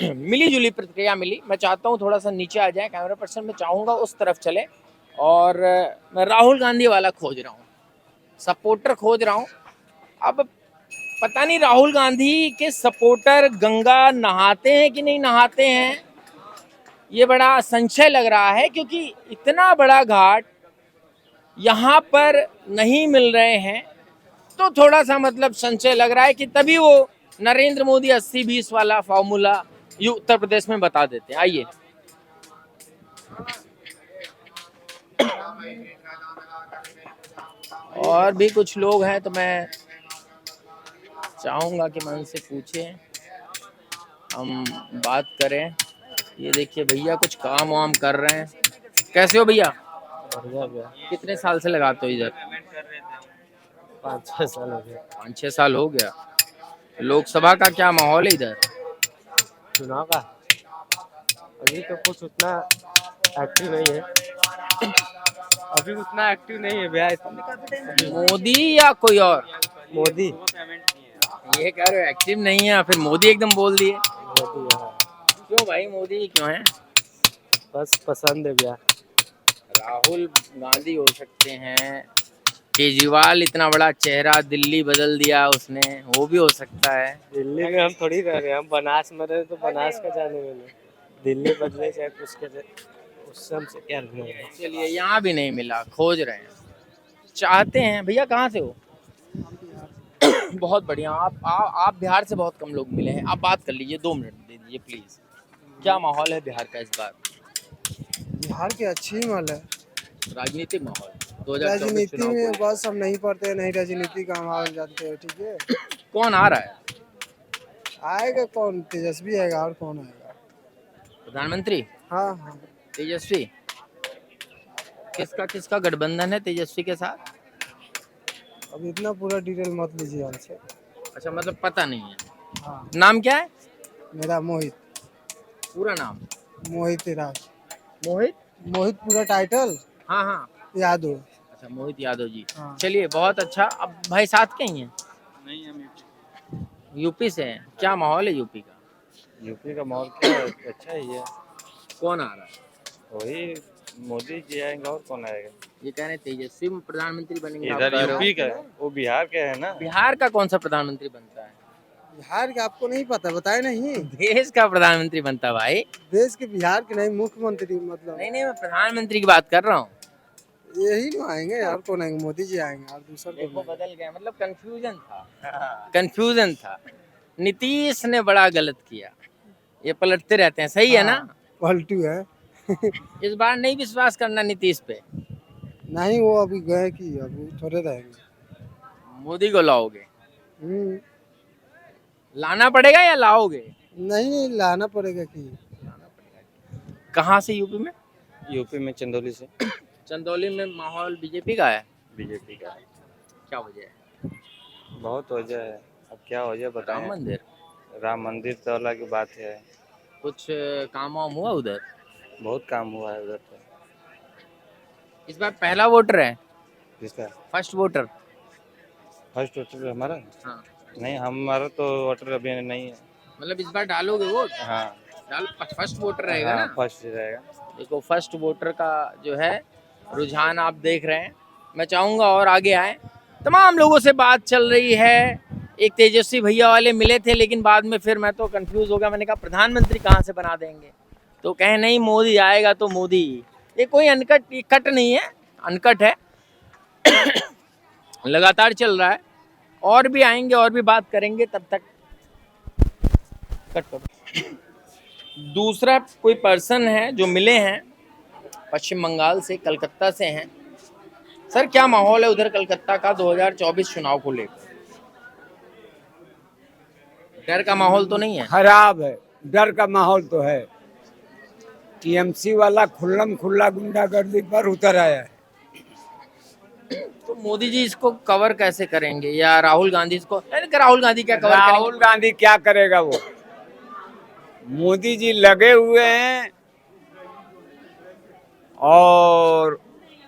Speaker 5: मिली जुली प्रतिक्रिया मिली। मैं चाहता हूँ थोड़ा सा नीचे आ जाए, कैमरा पर्सन मैं चाहूँगा उस तरफ चले, और मैं राहुल गांधी वाला खोज रहा हूँ, सपोर्टर खोज रहा हूँ। अब पता नहीं राहुल गांधी के सपोर्टर गंगा नहाते हैं कि नहीं नहाते हैं, ये बड़ा संशय लग रहा है, क्योंकि इतना बड़ा घाट यहाँ पर नहीं मिल रहे हैं, तो थोड़ा सा मतलब संशय लग रहा है कि तभी वो नरेंद्र मोदी 80-20 वाला फॉर्मूला उत्तर प्रदेश में बता देते हैं। आइए और भी कुछ लोग हैं, तो मैं चाहूंगा कि मैं उनसे पूछें, हम बात करें। ये देखिए भैया कुछ काम वाम कर रहे हैं। कैसे हो भैया?
Speaker 9: बढ़िया भैया।
Speaker 5: कितने साल से लगाते हो इधर?
Speaker 9: 5-6 साल हो गया।
Speaker 5: 5-6 साल हो गया। लोकसभा का क्या माहौल है इधर?
Speaker 9: चुनाव का अभी तो कुछ उतना एक्टिव नहीं है, अभी उतना एक्टिव नहीं है भैया।
Speaker 5: मोदी या कोई और?
Speaker 9: मोदी।
Speaker 5: ये कह रहे हो एक्टिव नहीं है, फिर मोदी एकदम बोल दिए।
Speaker 9: मोदी है।
Speaker 5: क्यों भाई मोदी क्यों है?
Speaker 9: बस पसंद है भैया।
Speaker 5: राहुल गांधी हो सकते हैं, केजरीवाल इतना बड़ा चेहरा, दिल्ली बदल दिया उसने, वो भी हो सकता है।
Speaker 9: दिल्ली में हम थोड़ी रह रहे हैं, हम बनास में रहे तो बनास का जाने वाले, दिल्ली बदले चाहे कुछ करे, उससे हमसे क्या लेना है।
Speaker 5: चलिए यहाँ भी नहीं मिला, खोज रहे हैं, चाहते हैं। भैया कहाँ से हो? बहुत बढ़िया। आप बिहार से बहुत कम लोग मिले हैं, आप बात कर लीजिए, 2 मिनट दे दीजिए प्लीज। क्या माहौल है बिहार का इस बार?
Speaker 8: बिहार की अच्छी माहौल है।
Speaker 5: राजनीतिक माहौल
Speaker 8: राजनीति में बस हम नहीं पढ़ते, नहीं राजनीति का माहौल जानते हो, ठीक है।
Speaker 5: कौन आ रहा है?
Speaker 8: आएगा कौन? तेजस्वी आएगा, और कौन आएगा?
Speaker 5: प्रधानमंत्री?
Speaker 8: हाँ हाँ
Speaker 5: तेजस्वी। किसका गठबंधन है तेजस्वी के साथ?
Speaker 8: अब इतना पूरा डिटेल मत लीजिए हमसे।
Speaker 5: अच्छा, मतलब पता नहीं है।
Speaker 8: हाँ।
Speaker 5: नाम क्या है?
Speaker 8: मेरा मोहित।
Speaker 5: पूरा नाम?
Speaker 8: मोहित राज।
Speaker 5: मोहित
Speaker 8: पूरा टाइटल?
Speaker 5: हाँ हाँ
Speaker 8: यादव।
Speaker 5: अच्छा, मोहित यादव जी।
Speaker 8: हाँ।
Speaker 5: चलिए बहुत अच्छा। अब भाई साथ के ही हैं?
Speaker 9: नहीं, हम
Speaker 5: यूपी से हैं। क्या माहौल है यूपी का?
Speaker 9: यूपी का माहौल क्या अच्छा ही है।
Speaker 5: कौन आ रहा है?
Speaker 9: वही मोदी जी आएंगे, और कौन आएगा?
Speaker 5: ये कह रहे हैं तेजस्वी प्रधानमंत्री बनेंगे। आप
Speaker 9: इधर
Speaker 5: कह रहे हो?
Speaker 9: यूपी का, वो बिहार के है ना।
Speaker 5: बिहार का कौन सा प्रधानमंत्री बनता है?
Speaker 8: बिहार का आपको नहीं पता? बताए नहीं।
Speaker 5: देश का प्रधानमंत्री बनता है भाई।
Speaker 8: देश के, बिहार के नहीं, मुख्यमंत्री मतलब।
Speaker 5: नहीं, मैं प्रधानमंत्री की बात कर रहा हूँ।
Speaker 8: यही ना आएंगे, और कौन आएंगे? मोदी जी आएंगे, और दूसरा
Speaker 5: देखो बदल गया, मतलब कंफ्यूजन था। नीतीश ने बड़ा गलत किया, ये पलटते रहते हैं, सही है ना?
Speaker 8: पलटू है।
Speaker 5: इस बार नहीं विश्वास करना नीतीश पे।
Speaker 8: नहीं, वो अभी गए कि अभी थोड़े रहेंगे।
Speaker 5: मोदी को लाओगे? लाना पड़ेगा या लाओगे?
Speaker 8: नहीं, लाना पड़ेगा कि।
Speaker 5: कहाँ से यूपी में?
Speaker 9: यूपी में चंदौली से।
Speaker 5: चंदौली में माहौल बीजेपी का है?
Speaker 9: बीजेपी का।
Speaker 5: क्या वजह है?
Speaker 9: बहुत वजह है, अब क्या वजह बताएं। राम मंदिर तो अलग की बात है।
Speaker 5: कुछ काम वाम हुआ उधर?
Speaker 9: बहुत काम हुआ है उधर तो।
Speaker 5: इस बार पहला वोटर है?
Speaker 9: किसका?
Speaker 5: फर्स्ट वोटर
Speaker 9: हमारा?
Speaker 5: हाँ।
Speaker 9: नहीं, हमारा तो वोटर अभी नहीं है।
Speaker 5: मतलब इस बार डालोगे वोट?
Speaker 9: हाँ।
Speaker 5: फर्स्ट वोटर रहेगा ना?
Speaker 9: फर्स्ट रहेगा।
Speaker 5: देखो फर्स्ट वोटर का जो है रुझान आप देख रहे हैं। मैं चाहूँगा और आगे आए। तमाम लोगों से बात चल रही है। एक तेजस्वी भैया वाले मिले थे, लेकिन बाद में फिर मैं तो कंफ्यूज हो गया। मैंने कहा प्रधानमंत्री कहाँ से बना देंगे, तो कहे नहीं मोदी आएगा तो मोदी। ये कोई कट नहीं है, अनकट है। लगातार चल रहा है, और भी आएंगे और भी बात करेंगे। तब तक कट करो। दूसरा कोई पर्सन है जो मिले हैं, पश्चिम बंगाल से, कलकत्ता से हैं। सर क्या माहौल है उधर कलकत्ता का 2024 चुनाव को लेकर? डर का माहौल तो नहीं है?
Speaker 4: खराब है, डर का माहौल तो है। टीएमसी वाला खुल्लम खुल्ला गुंडागर्दी पर उतर आया है।
Speaker 5: तो मोदी जी इसको कवर कैसे करेंगे, या राहुल गांधी इसको, राहुल गांधी क्या कवर
Speaker 4: राहुल
Speaker 5: करेंगे?
Speaker 4: गांधी क्या करेगा वो? मोदी जी लगे हुए हैं और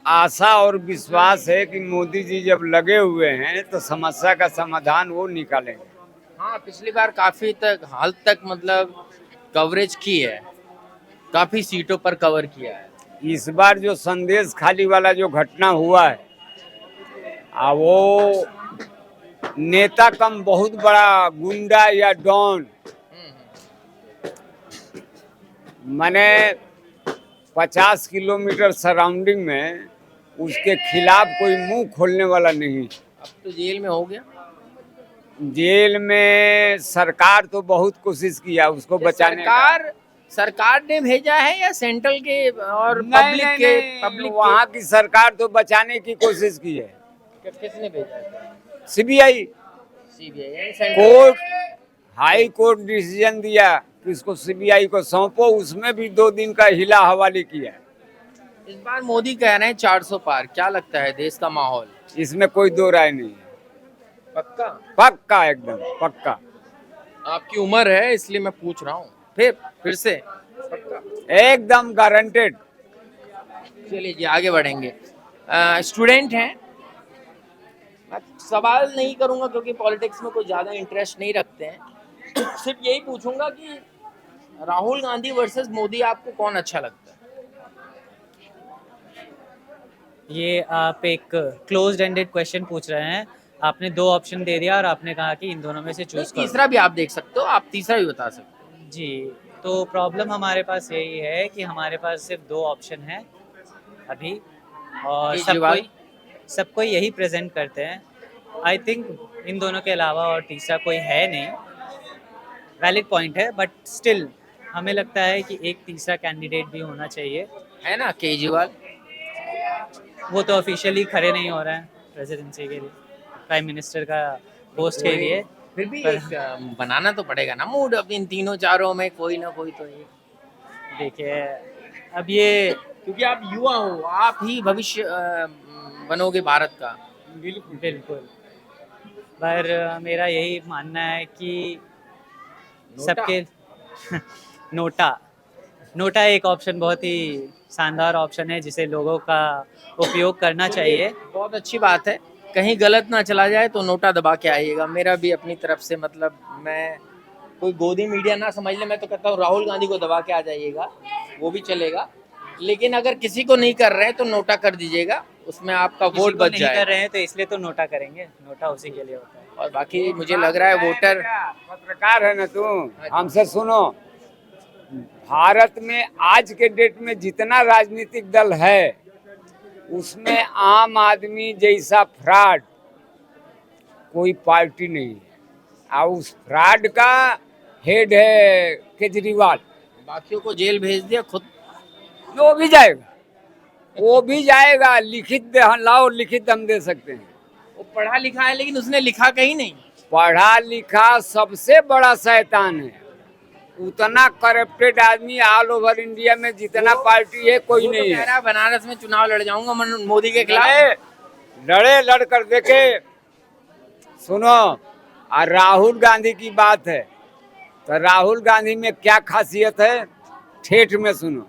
Speaker 4: आशा और विश्वास है कि मोदी जी जब लगे हुए हैं तो समस्या का समाधान वो निकालेंगे।
Speaker 5: हाँ, पिछली बार काफी हाल तक मतलब कवरेज की है, काफी सीटों पर कवर किया है।
Speaker 4: इस बार जो संदेश खाली वाला जो घटना हुआ है वो नेता कम बहुत बड़ा गुंडा या डॉन, मैंने 50 किलोमीटर सराउंडिंग में उसके खिलाफ कोई मुंह खोलने वाला नहीं।
Speaker 5: अब तो जेल में हो गया।
Speaker 4: जेल में सरकार तो बहुत कोशिश किया उसको बचाने का।
Speaker 5: सरकार ने भेजा है या सेंट्रल के और
Speaker 4: पब्लिक वहाँ की सरकार तो बचाने की कोशिश की है।
Speaker 5: किसने भेजा?
Speaker 4: CBI court, high court decision दिया कि इसको सीबीआई को सौंपो, उसमें भी 2 दिन का हिला हवाली किया।
Speaker 5: इस बार मोदी कह रहे हैं 400 पार, क्या लगता है देश का माहौल?
Speaker 4: इसमें कोई दो राय नहीं है।
Speaker 5: पक्का?
Speaker 4: पक्का, एकदम पक्का।
Speaker 5: आपकी उम्र है इसलिए मैं पूछ रहा हूँ, फिर से पक्का?
Speaker 4: एकदम गारंटेड।
Speaker 5: चलिए जी, आगे बढ़ेंगे। स्टूडेंट हैं, मैं सवाल नहीं करूंगा क्योंकि पॉलिटिक्स में कोई ज़्यादा इंटरेस्ट नहीं रखते हैं। सिर्फ यही पूछूंगा कि राहुल गांधी वर्सेस मोदी आपको कौन अच्छा लगता है?
Speaker 18: ये आप एक क्लोज्ड एंडेड क्वेश्चन पूछ रहे हैं। आपने 2 ऑप्शन दे दिया और आपने कहा कि इन दोनों में से चूज करो।
Speaker 5: तीसरा भी आप देख सकते हो, आप तीसरा भी बता सकते हो।
Speaker 18: जी, तो प्रॉब्लम हमारे पास यही है कि हमारे पास सिर्फ 2 ऑप्शन हैं अभी, और सबको यही प्रेजेंट करते हैं। आई थिंक इन दोनों के अलावा और तीसरा कोई है नहीं। वैलिड पॉइंट है, बट स्टिल हमें लगता है कि एक तीसरा कैंडिडेट भी होना चाहिए।
Speaker 5: है ना केजरीवाल?
Speaker 18: वो तो ऑफिशियली खड़े नहीं हो रहे हैं प्रेसिडेंसी के लिए, प्राइम मिनिस्टर का पोस्ट के लिए।
Speaker 5: फिर भी एक बनाना तो पड़ेगा ना मूड, अब इन तीनों चारों में कोई ना कोई तो एक।
Speaker 18: देखिए, अब ये
Speaker 5: क्योंकि आप युवा हो, आप ही भविष्य बनोगे भारत का।
Speaker 18: बिल्कुल। पर मेरा यही मानना है कि सबके नोटा एक ऑप्शन, बहुत ही शानदार ऑप्शन है जिसे लोगों का उपयोग करना चाहिए।
Speaker 5: बहुत अच्छी बात है, कहीं गलत ना चला जाए तो नोटा दबा के आइएगा। मेरा भी अपनी तरफ से मतलब, मैं कोई गोदी मीडिया ना समझ ले, मैं तो कहता हूँ राहुल गांधी को दबा के आ जाइएगा, वो भी चलेगा। लेकिन अगर किसी को नहीं कर रहे हैं तो नोटा कर दीजिएगा, उसमें आपका वोट बच जाए।
Speaker 18: नहीं कर रहे हैं तो इसलिए तो नोटा करेंगे, नोटा उसी के लिए होता है।
Speaker 5: और बाकी मुझे लग रहा है वोटर,
Speaker 4: पत्रकार है ना तू, हमसे सुनो। भारत में आज के डेट में जितना राजनीतिक दल है उसमें आम आदमी जैसा फ्रॉड कोई पार्टी नहीं है, और उस फ्रॉड का हेड है केजरीवाल।
Speaker 5: बाकियों को जेल भेज दिया, खुद
Speaker 4: वो भी जाएगा। लिखित दे, लाओ लिखित हम दे सकते हैं।
Speaker 5: वो पढ़ा लिखा है लेकिन उसने लिखा कहीं नहीं।
Speaker 4: पढ़ा लिखा सबसे बड़ा शैतान है। उतना करप्टेड आदमी ऑल ओवर इंडिया में जितना पार्टी है कोई नहीं है।
Speaker 5: बनारस में चुनाव लड़ जाऊंगा मोदी के खिलाफ।
Speaker 4: लड़ कर देखे। सुनो, और राहुल गांधी की बात है तो राहुल गांधी में क्या खासियत है, ठेठ में सुनो।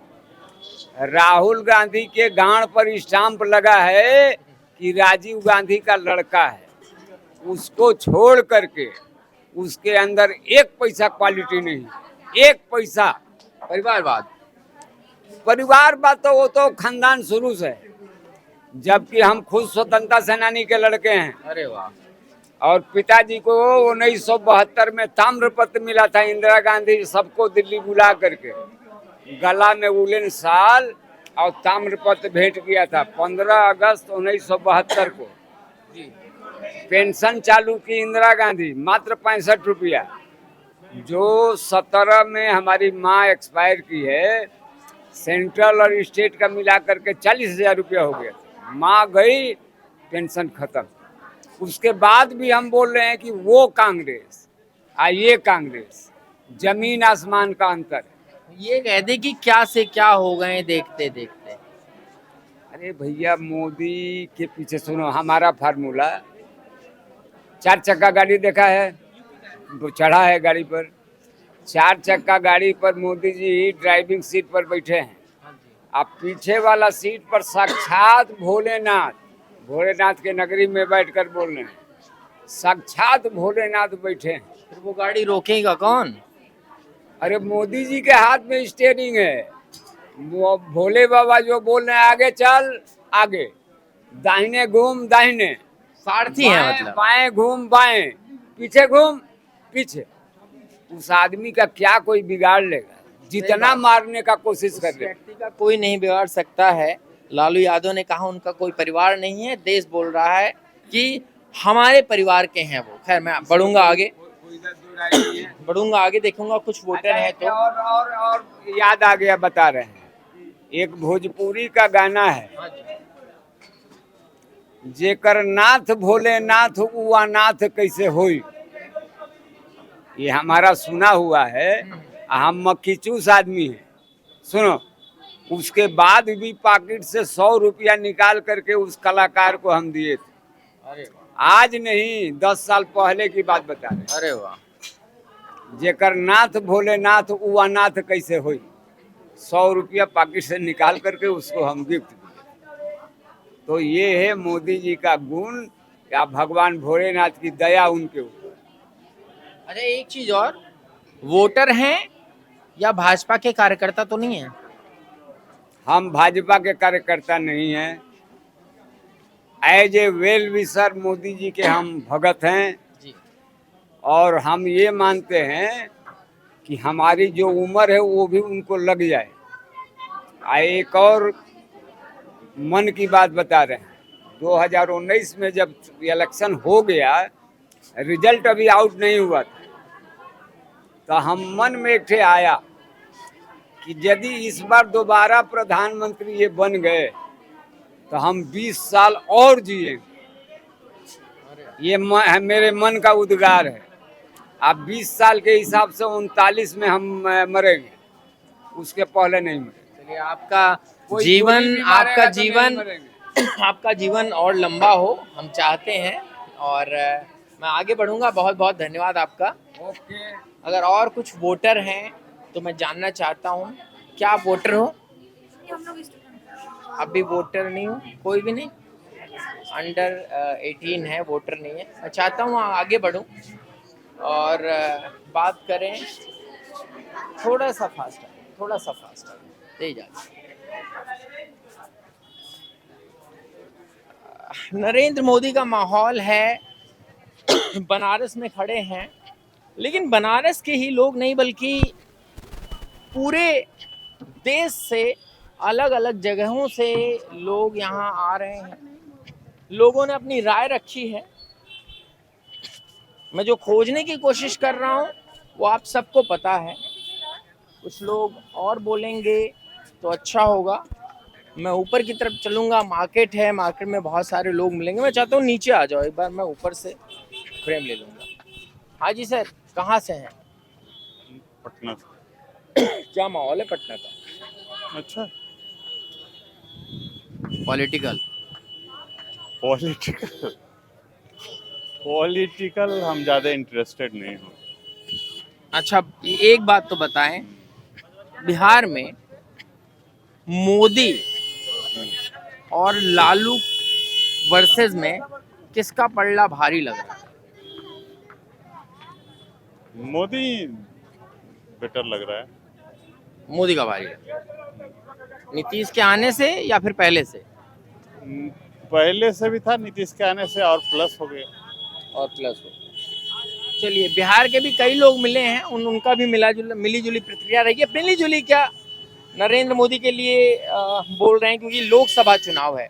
Speaker 4: राहुल गांधी के गांड पर स्टाम्प लगा है कि राजीव गांधी का लड़का है। उसको छोड़ करके उसके अंदर 1 पैसा क्वालिटी नहीं, 1 पैसा। परिवारवाद तो वो तो खानदान शुरू से, जबकि हम खुद स्वतंत्रता सेनानी के लड़के हैं।
Speaker 5: अरे वाह।
Speaker 4: और पिताजी को 1972 में ताम्रपत्र मिला था, इंदिरा गांधी सबको दिल्ली बुला करके गला में वुलन शाल और ताम्रपत्र भेंट किया था। 15 अगस्त 1972 को पेंशन चालू की इंदिरा गांधी, मात्र 65 रुपया। जो 17 में हमारी माँ एक्सपायर की है, सेंट्रल और स्टेट का मिला करके 40,000 रुपया हो गया। माँ गई, पेंशन खत्म। उसके बाद भी हम बोल रहे हैं कि वो कांग्रेस और ये कांग्रेस, जमीन आसमान का अंतर है।
Speaker 5: ये कहते कि क्या से क्या हो गए देखते देखते।
Speaker 4: अरे भैया मोदी के पीछे सुनो हमारा फार्मूला। 4 चक्का गाड़ी देखा है, वो चढ़ा है गाड़ी पर। 4 चक्का गाड़ी पर मोदी जी ड्राइविंग सीट पर बैठे हैं। अब पीछे वाला सीट पर साक्षात भोलेनाथ, भोलेनाथ के नगरी में बैठकर बोल रहे हैं, साक्षात भोलेनाथ बैठे हैं।
Speaker 5: फिर वो गाड़ी रोकेगा कौन?
Speaker 4: अरे मोदी जी के हाथ में स्टीयरिंग है। वो भोले बाबा जो बोल रहे हैं आगे चल आगे, दाहिने घूम दाहिने,
Speaker 5: सारथी है
Speaker 4: बाएं-
Speaker 5: मतलब।
Speaker 4: बाएं घूम बाएं, पीछे घूम पीछे। उस आदमी का क्या कोई बिगाड़ लेगा? जितना मारने का कोशिश कर रहे।
Speaker 5: व्यक्ति का कोई नहीं बिगाड़ सकता है। लालू यादव ने कहा उनका कोई परिवार नहीं है, देश बोल रहा है कि हमारे परिवार के हैं वो। खैर मैं बढ़ूंगा आगे, देखूंगा कुछ वोटर है तो।
Speaker 4: और याद आ गया, बता रहे हैं, एक भोजपुरी का गाना है, जेकर नाथ भोलेनाथ उआ नाथ कैसे होई। ये हमारा सुना हुआ है, हम मक्खीचूस आदमी है। सुनो, उसके बाद भी पॉकेट से 100 रुपया निकाल करके उस कलाकार को हम दिए थे।
Speaker 5: अरे
Speaker 4: आज नहीं, 10 साल पहले की बात बता रहे।
Speaker 5: अरे वाह।
Speaker 4: जेकर नाथ भोलेनाथ उआ नाथ कैसे होई। 100 रुपया पॉकेट से निकाल करके उसको हम गिफ्ट दिए। तो ये है मोदी जी का गुण या भगवान भोलेनाथ की दया उनके ऊपर।
Speaker 5: अच्छा एक चीज और, वोटर हैं या भाजपा के कार्यकर्ता तो नहीं है?
Speaker 4: हम भाजपा के कार्यकर्ता नहीं हैं। As a well wisher Modi ji के हम भगत हैं
Speaker 5: जी।
Speaker 4: और हम ये मानते हैं कि हमारी जो उम्र है वो भी उनको लग जाए। एक और मन की बात बता रहे हैं, 2019 में जब इलेक्शन हो गया, रिजल्ट अभी आउट नहीं हुआ था, तो हम मन में एक ठे आया कि यदि इस बार दोबारा प्रधानमंत्री ये बन गए तो हम 20 साल और जिएंगे। ये मेरे मन का उद्गार है। अब 20 साल के हिसाब से 39 में हम मरेंगे, उसके पहले नहीं मरेंगे।
Speaker 5: चलिए आपका जीवन और लंबा हो, हम चाहते हैं। और मैं आगे बढ़ूंगा। बहुत बहुत धन्यवाद आपका। अगर और कुछ वोटर हैं तो मैं जानना चाहता हूँ, क्या आप वोटर हो? अभी वोटर नहीं हूँ, कोई भी नहीं, अंडर 18 है, वोटर नहीं है। मैं चाहता हूँ आगे बढ़ूँ और बात करें। थोड़ा सा फास्ट दे जाते। नरेंद्र मोदी का माहौल है। बनारस में खड़े हैं, लेकिन बनारस के ही लोग नहीं बल्कि पूरे देश से अलग अलग जगहों से लोग यहाँ आ रहे हैं। लोगों ने अपनी राय रखी है। मैं जो खोजने की कोशिश कर रहा हूँ वो आप सबको पता है। कुछ लोग और बोलेंगे तो अच्छा होगा। मैं ऊपर की तरफ चलूँगा, मार्केट है, मार्केट में बहुत सारे लोग मिलेंगे। मैं चाहता हूँ नीचे आ जाओ एक बार, मैं ऊपर से फ्रेम ले लूँगा। हाँ जी सर, कहाँ से हैं?
Speaker 19: पटना से।
Speaker 5: क्या माहौल है पटना का?
Speaker 19: अच्छा,
Speaker 5: पॉलिटिकल
Speaker 19: हम ज़्यादा इंटरेस्टेड नहीं हो।
Speaker 5: अच्छा एक बात तो बताएं, बिहार में मोदी और लालू वर्सेस में किसका पलड़ा भारी लग रहा है?
Speaker 19: मोदी बेटर लग रहा है।
Speaker 5: मोदी का भारी है। नीतीश के आने से या फिर पहले से?
Speaker 19: पहले से भी था, नीतीश के आने से और प्लस हो गया।
Speaker 5: और प्लस हो। चलिए, बिहार के भी कई लोग मिले हैं, उनका भी मिली जुली प्रतिक्रिया रही है। मिली जुली क्या, नरेंद्र मोदी के लिए बोल रहे हैं क्योंकि लोकसभा चुनाव है।